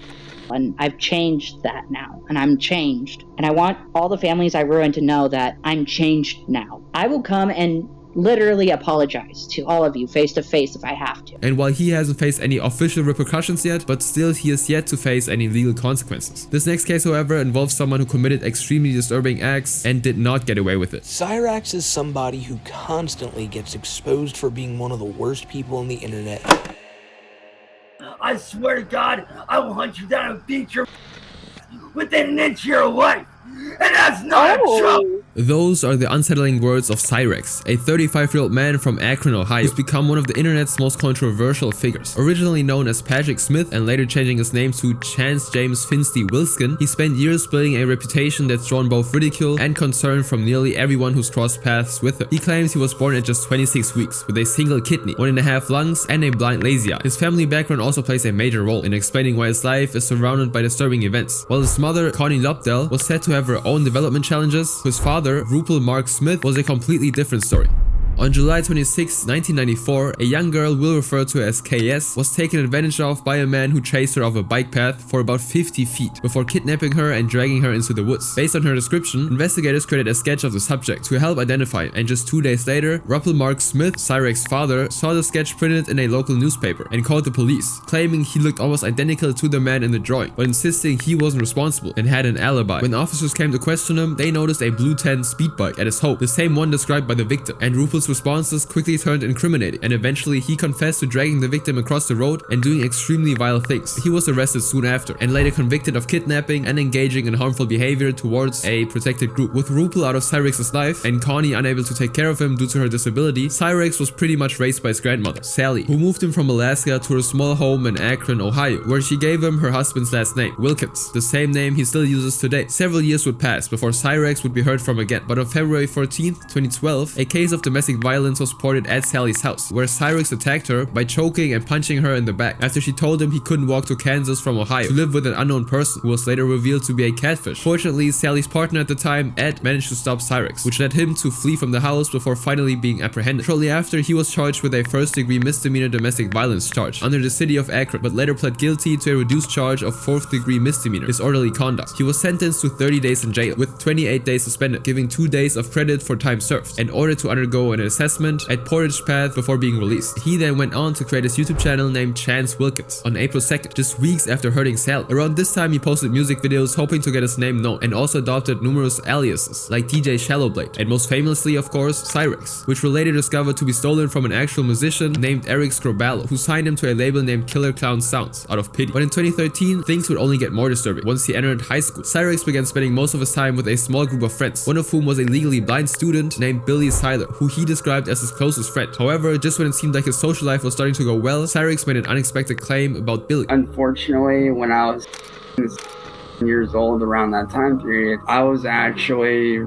and I've changed that now, and I'm changed. And I want all the families I ruined to know that I'm changed now. I will come and literally apologize to all of you face to face if I have to. And while he hasn't faced any official repercussions yet, but still he is yet to face any legal consequences. This next case, however, involves someone who committed extremely disturbing acts and did not get away with it. Cyrax is somebody who constantly gets exposed for being one of the worst people on the internet. I swear to God, I will hunt you down and beat your within an inch of your life. And that's not a joke! Those are the unsettling words of Cyrax, a 35-year-old man from Akron, Ohio, who's become one of the internet's most controversial figures. Originally known as Patrick Smith and later changing his name to Chance James Finsty Wilskin, he spent years building a reputation that's drawn both ridicule and concern from nearly everyone who's crossed paths with him. He claims he was born at just 26 weeks, with a single kidney, 1.5 lungs, and a blind lazy eye. His family background also plays a major role in explaining why his life is surrounded by disturbing events. While his mother, Connie Lobdell, was said to have her own development challenges, his father, Rupel Mark Smith, was a completely different story. On July 26, 1994, a young girl we'll refer to as KS was taken advantage of by a man who chased her off a bike path for about 50 feet before kidnapping her and dragging her into the woods. Based on her description, investigators created a sketch of the subject to help identify him, and just 2 days later, Rupel Mark Smith, Cyrax's father, saw the sketch printed in a local newspaper and called the police, claiming he looked almost identical to the man in the drawing, but insisting he wasn't responsible and had an alibi. When officers came to question him, they noticed a blue 10 speed bike at his home, the same one described by the victim, and Rupel's responses quickly turned incriminating, and eventually he confessed to dragging the victim across the road and doing extremely vile things. He was arrested soon after and later convicted of kidnapping and engaging in harmful behavior towards a protected group. With Rupel out of Cyrax's life and Connie unable to take care of him due to her disability, Cyrax was pretty much raised by his grandmother, Sally, who moved him from Alaska to her small home in Akron, Ohio, where she gave him her husband's last name, Wilkins, the same name he still uses today. Several years would pass before Cyrax would be heard from again, but on February 14th, 2012, a case of domestic violence was reported at Sally's house, where Cyrax attacked her by choking and punching her in the back after she told him he couldn't walk to Kansas from Ohio to live with an unknown person who was later revealed to be a catfish. Fortunately, Sally's partner at the time, Ed, managed to stop Cyrax, which led him to flee from the house before finally being apprehended. Shortly after, he was charged with a first-degree misdemeanor domestic violence charge under the city of Akron, but later pled guilty to a reduced charge of fourth-degree misdemeanor, disorderly conduct. He was sentenced to 30 days in jail, with 28 days suspended, giving 2 days of credit for time served, in order to undergo an assessment at Portage Path before being released. He then went on to create his YouTube channel named Chance Wilkins on April 2nd, just weeks after hurting Sally. Around this time, he posted music videos hoping to get his name known, and also adopted numerous aliases like DJ Shallowblade, and most famously, of course, Cyrax, which were later discovered to be stolen from an actual musician named Eric Scroballo, who signed him to a label named Killer Clown Sounds out of pity. But in 2013, things would only get more disturbing. Once he entered high school, Cyrax began spending most of his time with a small group of friends, one of whom was a legally blind student named Billy Seiler, who he described as his closest friend. However, just when it seemed like his social life was starting to go well, Cyrax made an unexpected claim about Billy. Unfortunately, when I was years old around that time period, I was actually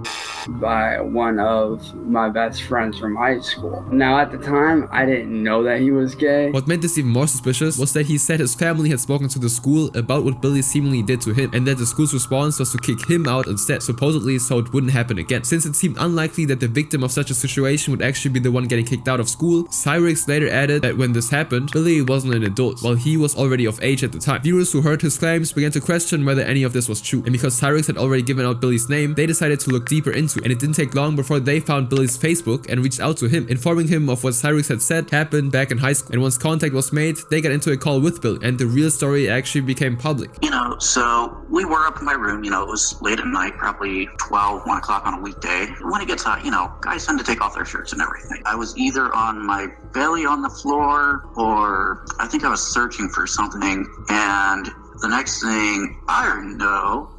by one of my best friends from high school. Now at the time, I didn't know that he was gay. What made this even more suspicious was that he said his family had spoken to the school about what Billy seemingly did to him, and that the school's response was to kick him out instead, supposedly so it wouldn't happen again. Since it seemed unlikely that the victim of such a situation would actually be the one getting kicked out of school, Cyrax later added that when this happened, Billy wasn't an adult, while he was already of age at the time. Viewers who heard his claims began to question whether any of this was true, and because Cyrax had already given out Billy's name, they decided to look deeper into it, and it didn't take long before they found Billy's Facebook and reached out to him, informing him of what Cyrax had said happened back in high school. And once contact was made, they got into a call with Billy, and the real story actually became public. So we were up in my room, it was late at night, probably 12, 1 o'clock on a weekday. When it gets hot, guys tend to take off their shirts and everything. I was either on my belly on the floor, or I think I was searching for something, and the next thing I know,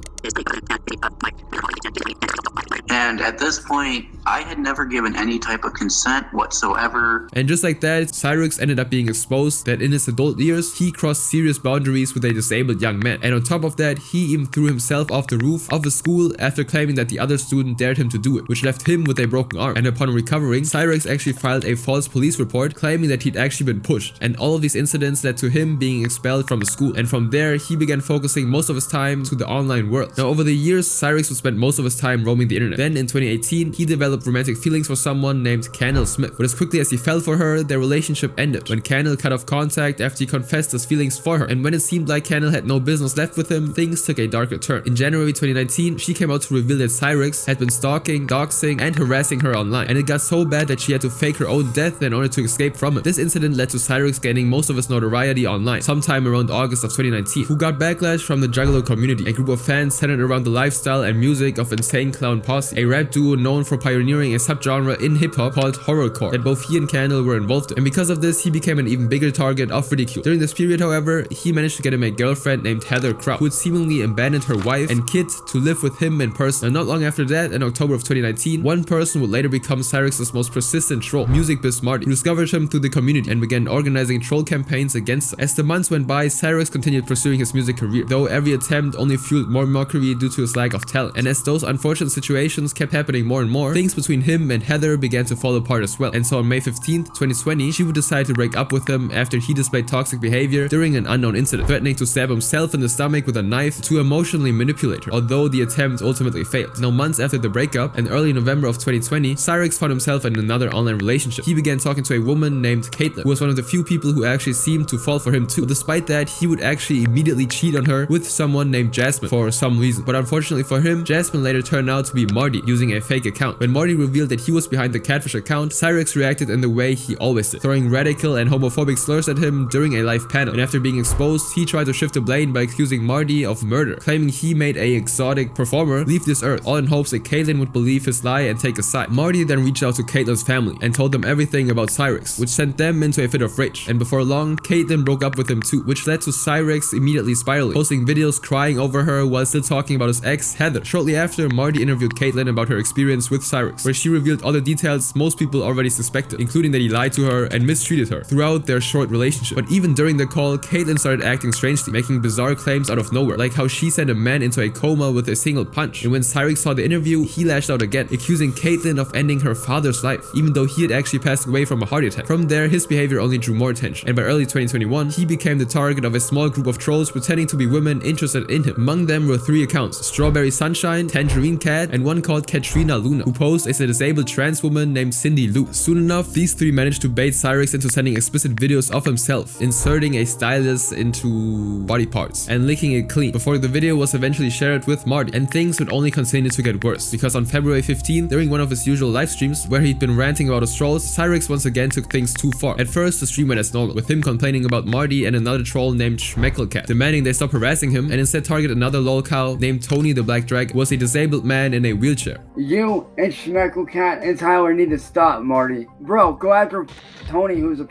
and at this point, I had never given any type of consent whatsoever. And just like that, Cyrax ended up being exposed that in his adult years, he crossed serious boundaries with a disabled young man. And on top of that, he even threw himself off the roof of a school after claiming that the other student dared him to do it, which left him with a broken arm. And upon recovering, Cyrax actually filed a false police report claiming that he'd actually been pushed. And all of these incidents led to him being expelled from the school. And from there, he began focusing most of his time to the online world. Now, over the years, Cyrax would spend most of his time roaming the internet. Then in 2018, he developed romantic feelings for someone named Candle Smith. But as quickly as he fell for her, their relationship ended when Candle cut off contact after he confessed his feelings for her. And when it seemed like Candle had no business left with him, things took a darker turn. In January 2019, she came out to reveal that Cyrax had been stalking, doxing, and harassing her online. And it got so bad that she had to fake her own death in order to escape from him. This incident led to Cyrax gaining most of his notoriety online, sometime around August of 2019, who got backlash from the Juggalo community, a group of fans centered around the lifestyle and music of Insane Clown Posse, a rap duo known for pioneering a subgenre in hip-hop called horrorcore that both he and Candle were involved in. And because of this, he became an even bigger target of ridicule. During this period, however, he managed to get him a girlfriend named Heather Crow, who had seemingly abandoned her wife and kid to live with him in person. And not long after that, in October of 2019, one person would later become Cyrax's most persistent troll, Music Biz Marty, who discovered him through the community and began organizing troll campaigns against him. As the months went by, Cyrax continued pursuing his music career, though every attempt only fueled more mockery due to his lack of talent. And as those unfortunate situations kept happening more and more, things between him and Heather began to fall apart as well. And so on May 15th, 2020, she would decide to break up with him after he displayed toxic behavior during an unknown incident, threatening to stab himself in the stomach with a knife to emotionally manipulate her, although the attempt ultimately failed. Now, months after the breakup, in early November of 2020, Cyrax found himself in another online relationship. He began talking to a woman named Caitlin, who was one of the few people who actually seemed to fall for him too. But despite that, he would actually immediately cheat on her with someone named Jasmine for some reason. But unfortunately for him, Jasmine later turned out to be Marty, using a fake account. When Marty revealed that he was behind the catfish account, Cyrax reacted in the way he always did, throwing radical and homophobic slurs at him during a live panel. And after being exposed, he tried to shift the blame by accusing Marty of murder, claiming he made a exotic performer leave this earth, all in hopes that Caitlin would believe his lie and take a side. Marty then reached out to Caitlin's family and told them everything about Cyrax, which sent them into a fit of rage. And before long, Caitlin broke up with him too, which led to Cyrax immediately spiraling, posting videos crying over her while still talking about his ex, Heather. Shortly after, Marty interviewed Caitlin about her experience with Cyrax, where she revealed all the details most people already suspected, including that he lied to her and mistreated her throughout their short relationship. But even during the call, Caitlin started acting strangely, making bizarre claims out of nowhere, like how she sent a man into a coma with a single punch. And when Cyrax saw the interview, he lashed out again, accusing Caitlin of ending her father's life, even though he had actually passed away from a heart attack. From there, his behavior only drew more attention, and by early 2021, he became the target of a small group of trolls pretending to be women interested in him. Among them were 3 3 accounts: Strawberry Sunshine, Tangerine Cat, and one called Katrina Luna, who posed as a disabled trans woman named Cindy Lou. Soon enough, these 3 managed to bait Cyrax into sending explicit videos of himself, inserting a stylus into body parts and licking it clean, before the video was eventually shared with Marty. And things would only continue to get worse, because on February 15, during one of his usual live streams, where he'd been ranting about his trolls, Cyrax once again took things too far. At first, the stream went as normal, with him complaining about Marty and another troll named Schmeckelcat, demanding they stop harassing him and instead target another Lolcow named Tony the Black Dragon, who was a disabled man in a wheelchair. You and Schmeckelcat and Tyler need to stop, Marty. Bro, go after Tony, who's a...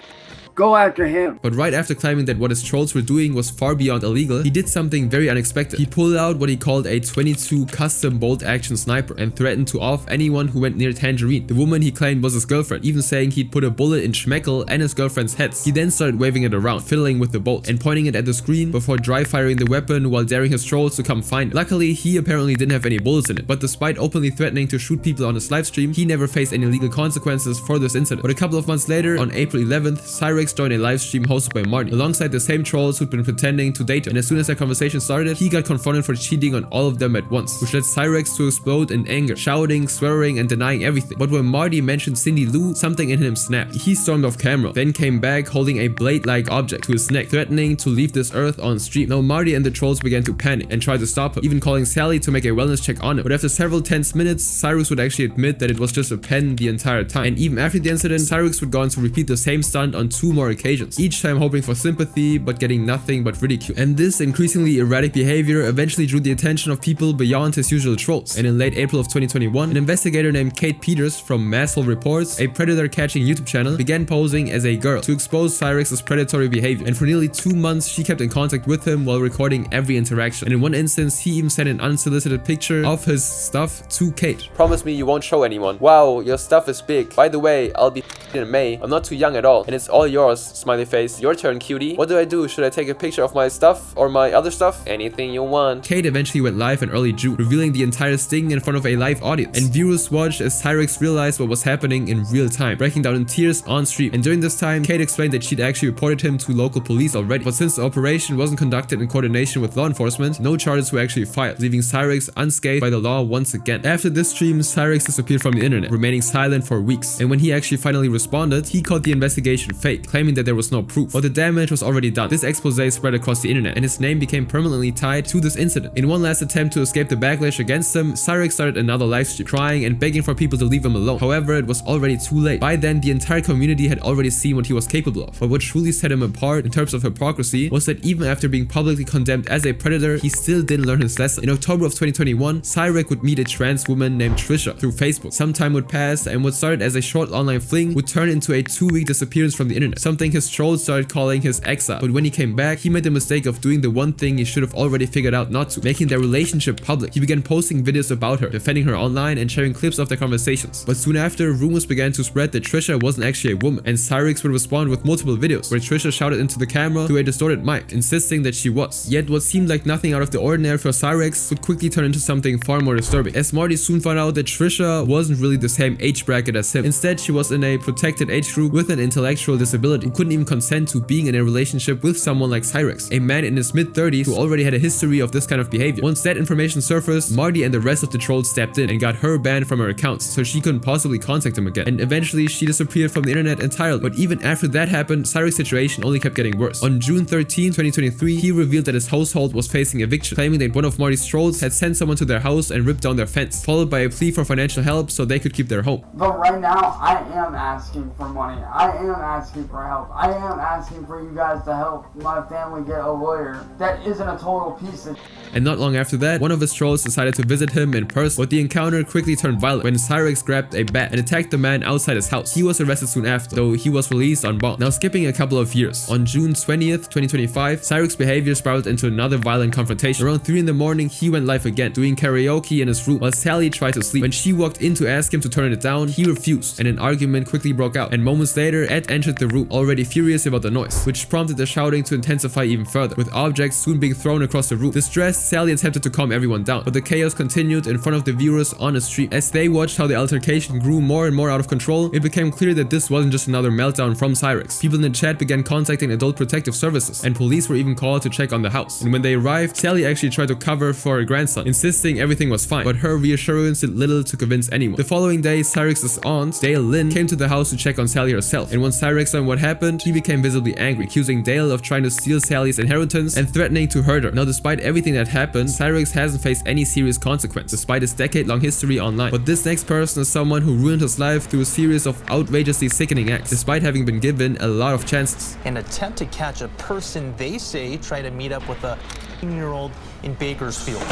Go after him. But right after claiming that what his trolls were doing was far beyond illegal, he did something very unexpected. He pulled out what he called a 22 custom bolt action sniper and threatened to off anyone who went near Tangerine, the woman he claimed was his girlfriend, even saying he'd put a bullet in Schmeckel and his girlfriend's heads. He then started waving it around, fiddling with the bolt and pointing it at the screen before dry firing the weapon while daring his trolls to come find it. Luckily, he apparently didn't have any bullets in it, but despite openly threatening to shoot people on his livestream, he never faced any legal consequences for this incident. But a couple of months later, on April 11th, Cyrax joined a livestream hosted by Marty, alongside the same trolls who'd been pretending to date him. And as soon as that conversation started, he got confronted for cheating on all of them at once, which led Cyrax to explode in anger, shouting, swearing, and denying everything. But when Marty mentioned Cindy Lou, something in him snapped. He stormed off camera, then came back holding a blade-like object to his neck, threatening to leave this earth on stream. Now Marty and the trolls began to panic and tried to stop him, even calling Sally to make a wellness check on him. But after several tense minutes, Cyrax would actually admit that it was just a pen the entire time. And even after the incident, Cyrax would go on to repeat the same stunt on 2 more occasions, each time hoping for sympathy but getting nothing but ridicule. And this increasingly erratic behavior eventually drew the attention of people beyond his usual trolls. And in late April of 2021, an investigator named Kate Peters from Masshole Reports, a predator catching YouTube channel, began posing as a girl to expose Cyrax's predatory behavior. And for nearly 2 months, she kept in contact with him while recording every interaction. And in one instance, he even sent an unsolicited picture of his stuff to Kate. Promise me you won't show anyone. Wow, your stuff is big. By the way, I'll be in May. I'm not too young at all, and it's all yours, smiley face. Your turn, cutie. What do I do? Should I take a picture of my stuff or my other stuff? Anything you want. Kate eventually went live in early June, revealing the entire sting in front of a live audience. And viewers watched as Cyrax realized what was happening in real time, breaking down in tears on stream. And during this time, Kate explained that she'd actually reported him to local police already. But since the operation wasn't conducted in coordination with law enforcement, no charges were actually filed, leaving Cyrax unscathed by the law once again. After this stream, Cyrax disappeared from the internet, remaining silent for weeks. And when he actually finally responded, he called the investigation fake, claiming that there was no proof. But the damage was already done. This expose spread across the internet, and his name became permanently tied to this incident. In one last attempt to escape the backlash against him, Cyrax started another livestream, crying and begging for people to leave him alone. However, it was already too late. By then, the entire community had already seen what he was capable of. But what truly set him apart in terms of hypocrisy was that even after being publicly condemned as a predator, he still didn't learn his lesson. In October of 2021, Cyrax would meet a trans woman named Trisha through Facebook. Some time would pass, and what started as a short online fling would turn into a 2-week disappearance from the internet, something his trolls started calling his exile. But when he came back, he made the mistake of doing the one thing he should have already figured out not to, making their relationship public. He began posting videos about her, defending her online, and sharing clips of their conversations. But soon after, rumors began to spread that Trisha wasn't actually a woman, and Cyrax would respond with multiple videos where Trisha shouted into the camera through a distorted mic, insisting that she was. Yet what seemed like nothing out of the ordinary for Cyrax would quickly turn into something far more disturbing, as Marty soon found out that Trisha wasn't really the same age bracket as him. Instead, she was in a protected age group with an intellectual disability who couldn't even consent to being in a relationship with someone like Cyrax, a man in his mid-30s who already had a history of this kind of behavior. Once that information surfaced, Marty and the rest of the trolls stepped in and got her banned from her accounts, so she couldn't possibly contact him again. And eventually, she disappeared from the internet entirely. But even after that happened, Cyrax's situation only kept getting worse. On June 13, 2023, he revealed that his household was facing eviction, claiming that one of Marty's trolls had sent someone to their house and ripped down their fence, followed by a plea for financial help so they could keep their home. But right now, I am asking for money. I am asking for help. I am asking for you guys to help my family get a lawyer that isn't a total piece of And not long after that, one of his trolls decided to visit him in person, but the encounter quickly turned violent when Cyrax grabbed a bat and attacked the man outside his house. He was arrested soon after, though he was released on bond. Now skipping a couple of years, on June 20th, 2025, Cyrax's behavior spiraled into another violent confrontation. Around 3 in the morning, he went live again, doing karaoke in his room while Sally tried to sleep. When she walked in to ask him to turn it down, he refused, and an argument quickly broke out. And moments later, Ed entered the room, room, already furious about the noise, which prompted the shouting to intensify even further, with objects soon being thrown across the room. Distressed, Sally attempted to calm everyone down, but the chaos continued in front of the viewers on a stream. As they watched how the altercation grew more and more out of control, it became clear that this wasn't just another meltdown from Cyrax. People in the chat began contacting adult protective services, and police were even called to check on the house. And when they arrived, Sally actually tried to cover for her grandson, insisting everything was fine, but her reassurance did little to convince anyone. The following day, Cyrax's aunt, Dale Lynn, came to the house to check on Sally herself, and once Cyrax saw what happened, he became visibly angry, accusing Dale of trying to steal Sally's inheritance and threatening to hurt her. Now, despite everything that happened, Cyrax hasn't faced any serious consequence, despite his decade-long history online. But this next person is someone who ruined his life through a series of outrageously sickening acts, despite having been given a lot of chances. An attempt to catch a person they say tried to meet up with a 15-year-old in Bakersfield.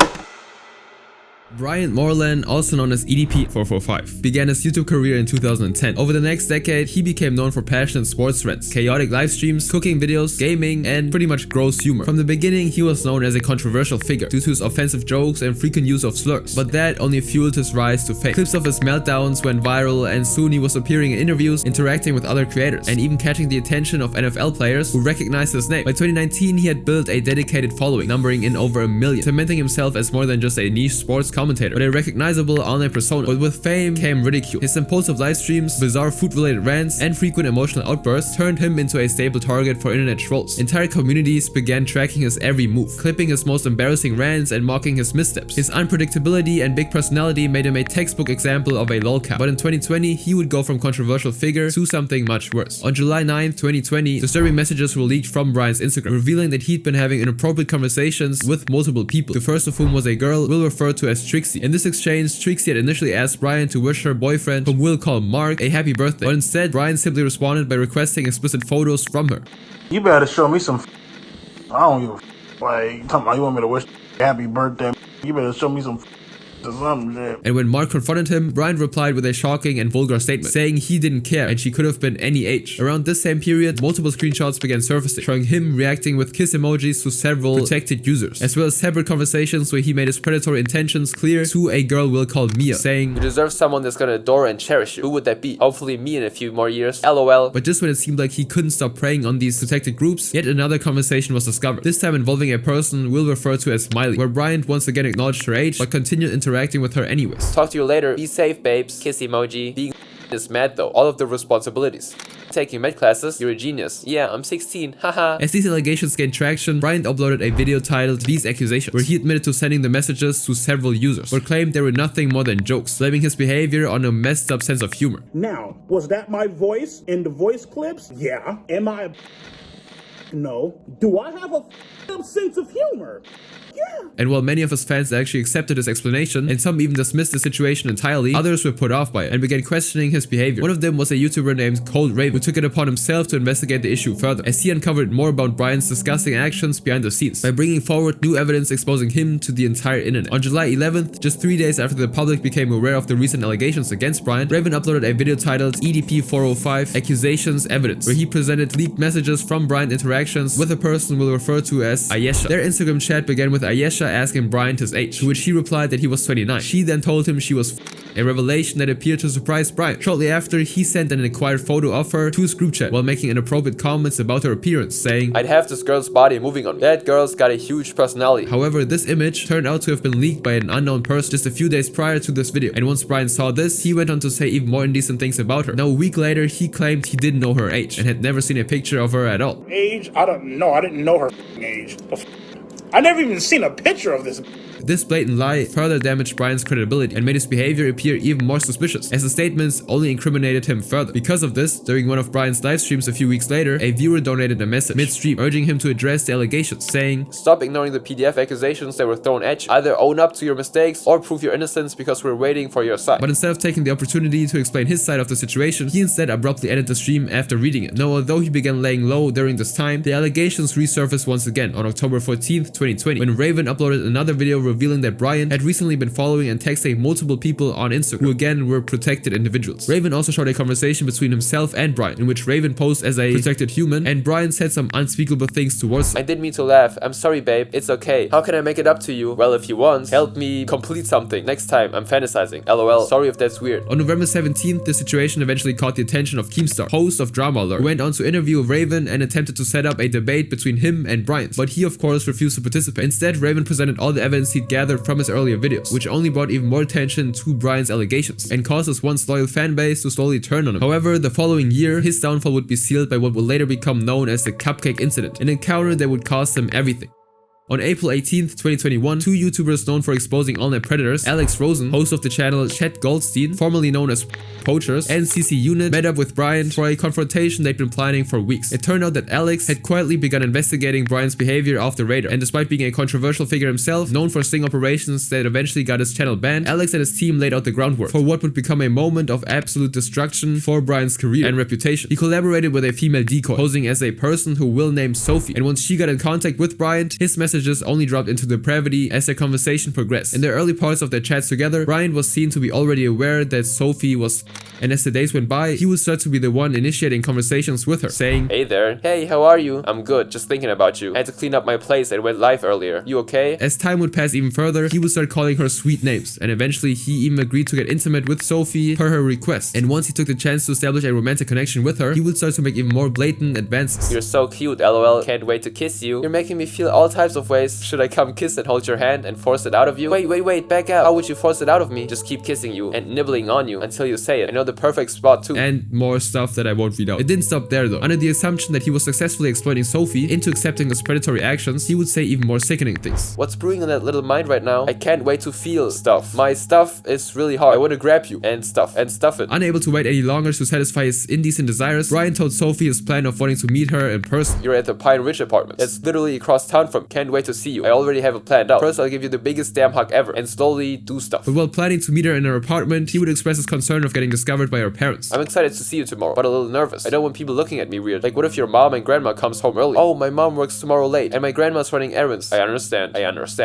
Bryant Moreland, also known as EDP445, began his YouTube career in 2010. Over the next decade, he became known for passionate sports rants, chaotic live streams, cooking videos, gaming, and pretty much gross humor. From the beginning, he was known as a controversial figure due to his offensive jokes and frequent use of slurs, but that only fueled his rise to fame. Clips of his meltdowns went viral, and soon he was appearing in interviews, interacting with other creators, and even catching the attention of NFL players who recognized his name. By 2019, he had built a dedicated following, numbering in over 1 million, cementing himself as more than just a niche sports commentator, but a recognizable online persona. But with fame came ridicule. His impulsive live streams, bizarre food-related rants, and frequent emotional outbursts turned him into a stable target for internet trolls. Entire communities began tracking his every move, clipping his most embarrassing rants and mocking his missteps. His unpredictability and big personality made him a textbook example of a lolcow. But in 2020, he would go from controversial figure to something much worse. On July 9th, 2020, disturbing messages were leaked from Bryant's Instagram, revealing that he'd been having inappropriate conversations with multiple people, the first of whom was a girl we'll refer to as Trixie. In this exchange, Trixie had initially asked Bryant to wish her boyfriend, whom we'll call Mark, a happy birthday, but instead, Bryant simply responded by requesting explicit photos from her. You better show me some I don't give a like, you talking about you want me to wish happy birthday, you better show me some And when Mark confronted him, Bryant replied with a shocking and vulgar statement, saying he didn't care and she could have been any age. Around this same period, multiple screenshots began surfacing, showing him reacting with kiss emojis to several protected users, as well as separate conversations where he made his predatory intentions clear to a girl we'll call Mia, saying, "You deserve someone that's gonna adore and cherish you. Who would that be? Hopefully me in a few more years. LOL." But just when it seemed like he couldn't stop preying on these protected groups, yet another conversation was discovered, this time involving a person we'll refer to as Miley, where Bryant once again acknowledged her age, but continued interacting with her anyways. "Talk to you later. Be safe, babes." Kiss emoji. Being is mad though. All of the responsibilities. Taking med classes. You're a genius. Yeah, I'm 16. Haha. As these allegations gained traction, Bryant uploaded a video titled "These Accusations," where he admitted to sending the messages to several users, but claimed they were nothing more than jokes, blaming his behavior on a messed up sense of humor. Now, was that my voice in the voice clips? Yeah. Am I No. Do I have a sense of humor? Yeah. And while many of his fans actually accepted his explanation, and some even dismissed the situation entirely, others were put off by it and began questioning his behavior. One of them was a YouTuber named Cold Raven, who took it upon himself to investigate the issue further, as he uncovered more about Bryant's disgusting actions behind the scenes, by bringing forward new evidence exposing him to the entire internet. On July 11th, just 3 days after the public became aware of the recent allegations against Bryant, Raven uploaded a video titled EDP405 Accusations Evidence, where he presented leaked messages from Bryant interactions with a person we'll refer to as Ayesha. Their Instagram chat began with Ayesha asking Bryant his age, to which he replied that he was 29. She then told him she was a revelation that appeared to surprise Bryant. Shortly after, he sent an acquired photo of her to his group chat while making inappropriate comments about her appearance, saying, "I'd have this girl's body moving on me. That girl's got a huge personality." However, this image turned out to have been leaked by an unknown person just a few days prior to this video, and once Bryant saw this, he went on to say even more indecent things about her. Now, a week later, he claimed he didn't know her age and had never seen a picture of her at all. Age? I don't know. I didn't know her age. I never even seen a picture of this. This blatant lie further damaged Bryant's credibility and made his behavior appear even more suspicious, as the statements only incriminated him further. Because of this, during one of Bryant's live streams a few weeks later, a viewer donated a message midstream urging him to address the allegations, saying, "Stop ignoring the PDF accusations that were thrown at you. Either own up to your mistakes or prove your innocence, because we're waiting for your side." But instead of taking the opportunity to explain his side of the situation, he instead abruptly ended the stream after reading it. Now, although he began laying low during this time, the allegations resurfaced once again on October 14th, 2020, when Raven uploaded another video revealing that Brian had recently been following and texting multiple people on Instagram, who again were protected individuals. Raven also showed a conversation between himself and Brian, in which Raven posed as a protected human, and Brian said some unspeakable things towards him. I didn't mean to laugh. I'm sorry, babe. It's okay. How can I make it up to you? Well, if you want, help me complete something. Next time, I'm fantasizing. LOL. Sorry if that's weird. On November 17th, the situation eventually caught the attention of Keemstar, host of Drama Alert, who went on to interview Raven and attempted to set up a debate between him and Brian, but he of course refused to participate. Instead, Raven presented all the evidence he'd gathered from his earlier videos, which only brought even more attention to Brian's allegations, and caused his once loyal fanbase to slowly turn on him. However, the following year, his downfall would be sealed by what would later become known as the Cupcake Incident, an encounter that would cost him everything. On April 18th, 2021, two YouTubers known for exposing online predators, Alex Rosen, host of the channel Chet Goldstein, formerly known as Poachers, and CC Unit, met up with Brian for a confrontation they'd been planning for weeks. It turned out that Alex had quietly begun investigating Brian's behavior off the radar, and despite being a controversial figure himself, known for sting operations that eventually got his channel banned, Alex and his team laid out the groundwork for what would become a moment of absolute destruction for Brian's career and reputation. He collaborated with a female decoy, posing as a person who will name Sophie, and once she got in contact with Brian, his messages only dropped into depravity as their conversation progressed. In the early parts of their chats together, Brian was seen to be already aware that Sophie was, and as the days went by, he would start to be the one initiating conversations with her, saying, "Hey there. Hey, how are you? I'm good, just thinking about you. I had to clean up my place and went live earlier. You okay?" As time would pass even further, he would start calling her sweet names, and eventually he even agreed to get intimate with Sophie per her request. And once he took the chance to establish a romantic connection with her, he would start to make even more blatant advances. "You're so cute, LOL. Can't wait to kiss you. You're making me feel all types of ways. Should I come kiss and hold your hand and force it out of you? Wait, back out. How would you force it out of me? Just keep kissing you and nibbling on you until you say it. I know the perfect spot too." And more stuff that I won't read out. It didn't stop there though. Under the assumption that he was successfully exploiting Sophie into accepting his predatory actions, he would say even more sickening things. "What's brewing in that little mind right now? I can't wait to feel stuff. My stuff is really hard. I want to grab you and stuff it." Unable to wait any longer to satisfy his indecent desires, Brian told Sophie his plan of wanting to meet her in person. "You're at the Pine Ridge apartment. It's literally across town from. Can't wait to see you. I already have it planned out. First, I'll give you the biggest damn hug ever and slowly do stuff." But while planning to meet her in her apartment, he would express his concern of getting discovered by her parents. "I'm excited to see you tomorrow, but a little nervous. I don't want people looking at me weird. Like, what if your mom and grandma comes home early? Oh, my mom works tomorrow late and my grandma's running errands." I understand.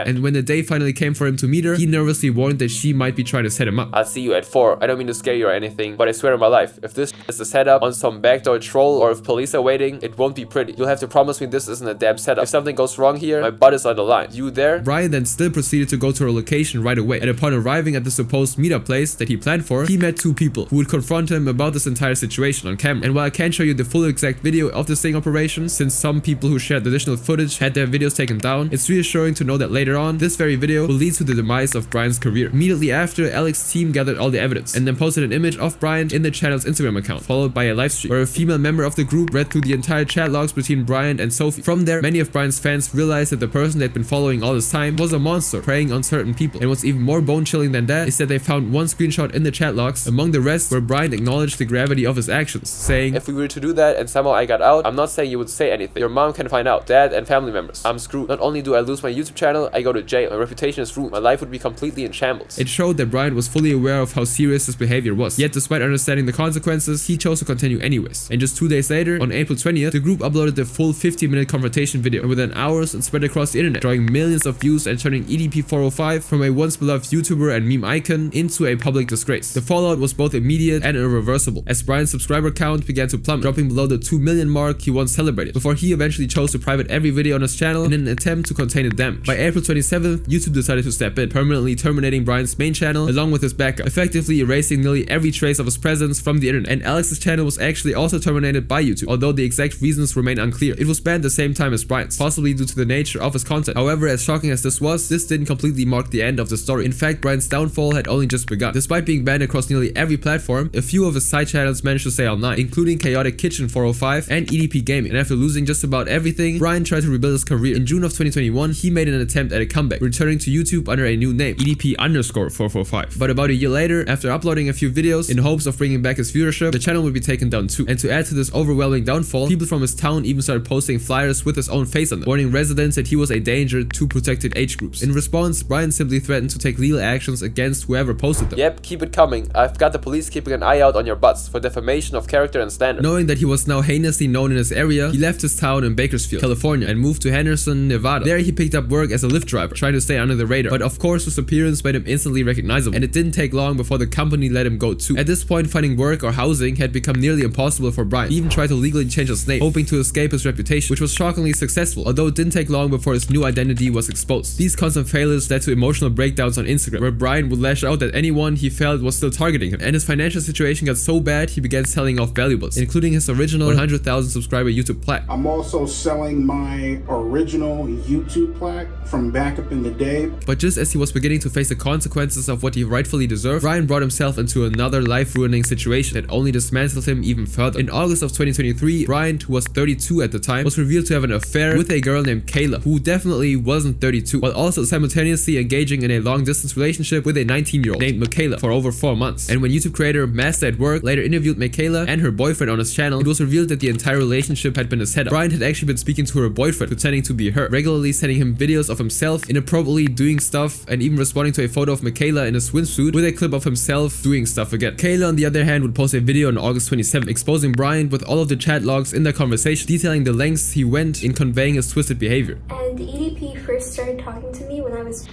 And when the day finally came for him to meet her, he nervously warned that she might be trying to set him up. "I'll see you at 4. I don't mean to scare you or anything, but I swear on my life, if this is a setup on some backdoor troll or if police are waiting, it won't be pretty. You'll have to promise me this isn't a damn setup. If something goes wrong here, my butt is on the line. You there?" Brian then still proceeded to go to her location right away, and upon arriving at the supposed meetup place that he planned for, he met two people who would confront him about this entire situation on camera. And while I can't show you the full exact video of this sting operation, since some people who shared the additional footage had their videos taken down, it's reassuring to know that later on, this very video will lead to the demise of Brian's career. Immediately after, Alex's team gathered all the evidence, and then posted an image of Brian in the channel's Instagram account, followed by a livestream, where a female member of the group read through the entire chat logs between Brian and Sophie. From there, many of Brian's fans realized that the person they'd been following all this time was a monster, preying on certain people. And what's even more bone-chilling than that is that they found one screenshot in the chat logs, among the rest, where Brian acknowledged the gravity of his actions, saying, "If we were to do that and somehow I got out, I'm not saying you would say anything. Your mom can find out, dad and family members. I'm screwed. Not only do I lose my YouTube channel, I go to jail. My reputation is ruined. My life would be completely in shambles." It showed that Brian was fully aware of how serious his behavior was. Yet despite understanding the consequences, he chose to continue anyways. And just 2 days later, on April 20th, the group uploaded the full 50-minute confrontation video, and within hours it spread across the internet, drawing millions of views and turning EDP405 from a once beloved YouTuber and meme icon into a public disgrace. The fallout was both immediate and irreversible, as Brian's subscriber count began to plummet, dropping below the 2 million mark he once celebrated, before he eventually chose to private every video on his channel in an attempt to contain the damage. By April 27th, YouTube decided to step in, permanently terminating Brian's main channel along with his backup, effectively erasing nearly every trace of his presence from the internet. And Alex's channel was actually also terminated by YouTube, although the exact reasons remain unclear. It was banned the same time as Brian's, possibly due to the nature of his content. However, as shocking as this was, this didn't completely mark the end of the story. In fact, Brian's downfall had only just begun. Despite being banned across nearly every platform, a few of his side channels managed to stay online, including Chaotic Kitchen 405 and EDP Gaming. And after losing just about everything, Brian tried to rebuild his career. In June of 2021, he made an attempt at a comeback, returning to YouTube under a new name, EDP_445. But about a year later, after uploading a few videos in hopes of bringing back his viewership, the channel would be taken down too. And to add to this overwhelming downfall, people from his town even started posting flyers with his own face on them, warning residents that he was a danger to protected age groups. In response, Brian simply threatened to take legal actions against whoever posted them. Yep, keep it coming. I've got the police keeping an eye out on your butts for defamation of character and standard. Knowing that he was now heinously known in his area, he left his town in Bakersfield, California, and moved to Henderson, Nevada. There he picked up work as a Lyft driver, trying to stay under the radar. But of course, his appearance made him instantly recognizable, and it didn't take long before the company let him go too. At this point, finding work or housing had become nearly impossible for Brian. He even tried to legally change his name, hoping to escape his reputation, which was shockingly successful, although it didn't take long before his new identity was exposed. These constant failures led to emotional breakdowns on Instagram, where Brian would lash out at anyone he felt was still targeting him, and his financial situation got so bad he began selling off valuables, including his original 100,000 subscriber YouTube plaque. I'm also selling my original YouTube plaque from back up in the day. But just as he was beginning to face the consequences of what he rightfully deserved, Brian brought himself into another life-ruining situation that only dismantled him even further. In August of 2023, Brian, who was 32 at the time, was revealed to have an affair with a girl named Kayla, who definitely wasn't 32, while also simultaneously engaging in a long-distance relationship with a 19-year-old named Michaela for over 4 months. And when YouTube creator Master at Work later interviewed Michaela and her boyfriend on his channel, it was revealed that the entire relationship had been a setup. Brian had actually been speaking to her boyfriend, pretending to be her, regularly sending him videos of himself inappropriately doing stuff, and even responding to a photo of Michaela in a swimsuit with a clip of himself doing stuff again. Kayla, on the other hand, would post a video on August 27th, exposing Brian with all of the chat logs in their conversation, detailing the lengths he went in conveying his twisted behavior. And the EDP first started talking to me when I was...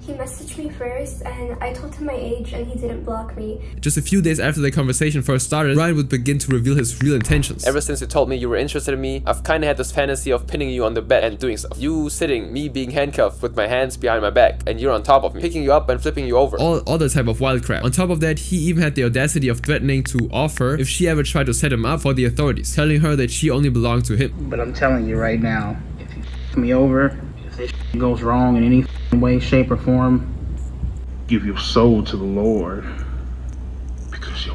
He messaged me first, and I told him my age, and he didn't block me. Just a few days after the conversation first started, Brian would begin to reveal his real intentions. Ever since you told me you were interested in me, I've kinda had this fantasy of pinning you on the bed and doing stuff. You sitting, me being handcuffed with my hands behind my back, and you're on top of me, picking you up and flipping you over. All other type of wild crap. On top of that, he even had the audacity of threatening to offer if she ever tried to set him up for the authorities, telling her that she only belonged to him. But I'm telling you right now, if you f me over, if this goes wrong in any way, shape, or form, give your soul to the Lord, because your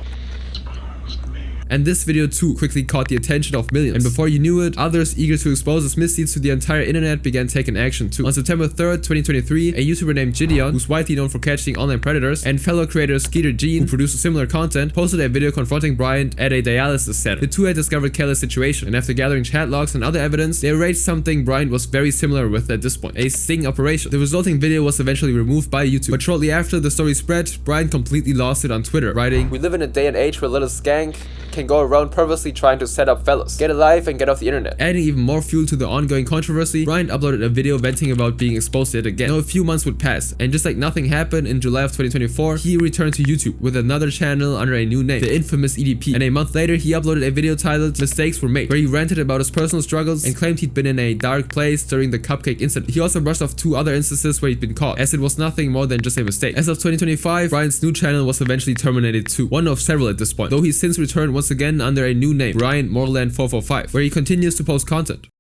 belongs to me. And this video too quickly caught the attention of millions, and before you knew it, others eager to expose his misdeeds to the entire internet began taking action too. On September 3rd, 2023, a YouTuber named Gideon, who's widely known for catching online predators, and fellow creator Skeeter Jean, who produces similar content, posted a video confronting Brian at a dialysis center. The two had discovered Kayla's situation, and after gathering chat logs and other evidence, they arranged something Brian was very similar with at this point, a sting operation. The resulting video was eventually removed by YouTube, but shortly after the story spread, Brian completely lost it on Twitter, writing, "We live in a day and age where little skank can go around purposely trying to set up fellas. Get a life and get off the internet." Adding even more fuel to the ongoing controversy, Brian uploaded a video venting about being exposed yet again. Now a few months would pass, and just like nothing happened, in July of 2024, he returned to YouTube with another channel under a new name, the infamous EDP. And a month later, he uploaded a video titled "Mistakes Were Made," where he ranted about his personal struggles and claimed he'd been in a dark place during the cupcake incident. He also brushed off 2 other instances where he'd been caught, as it was nothing more than just a mistake. As of 2025, Brian's new channel was eventually terminated too, one of several at this point, though he's since returned once again under a new name, Brian Moreland 445, where he continues to post content.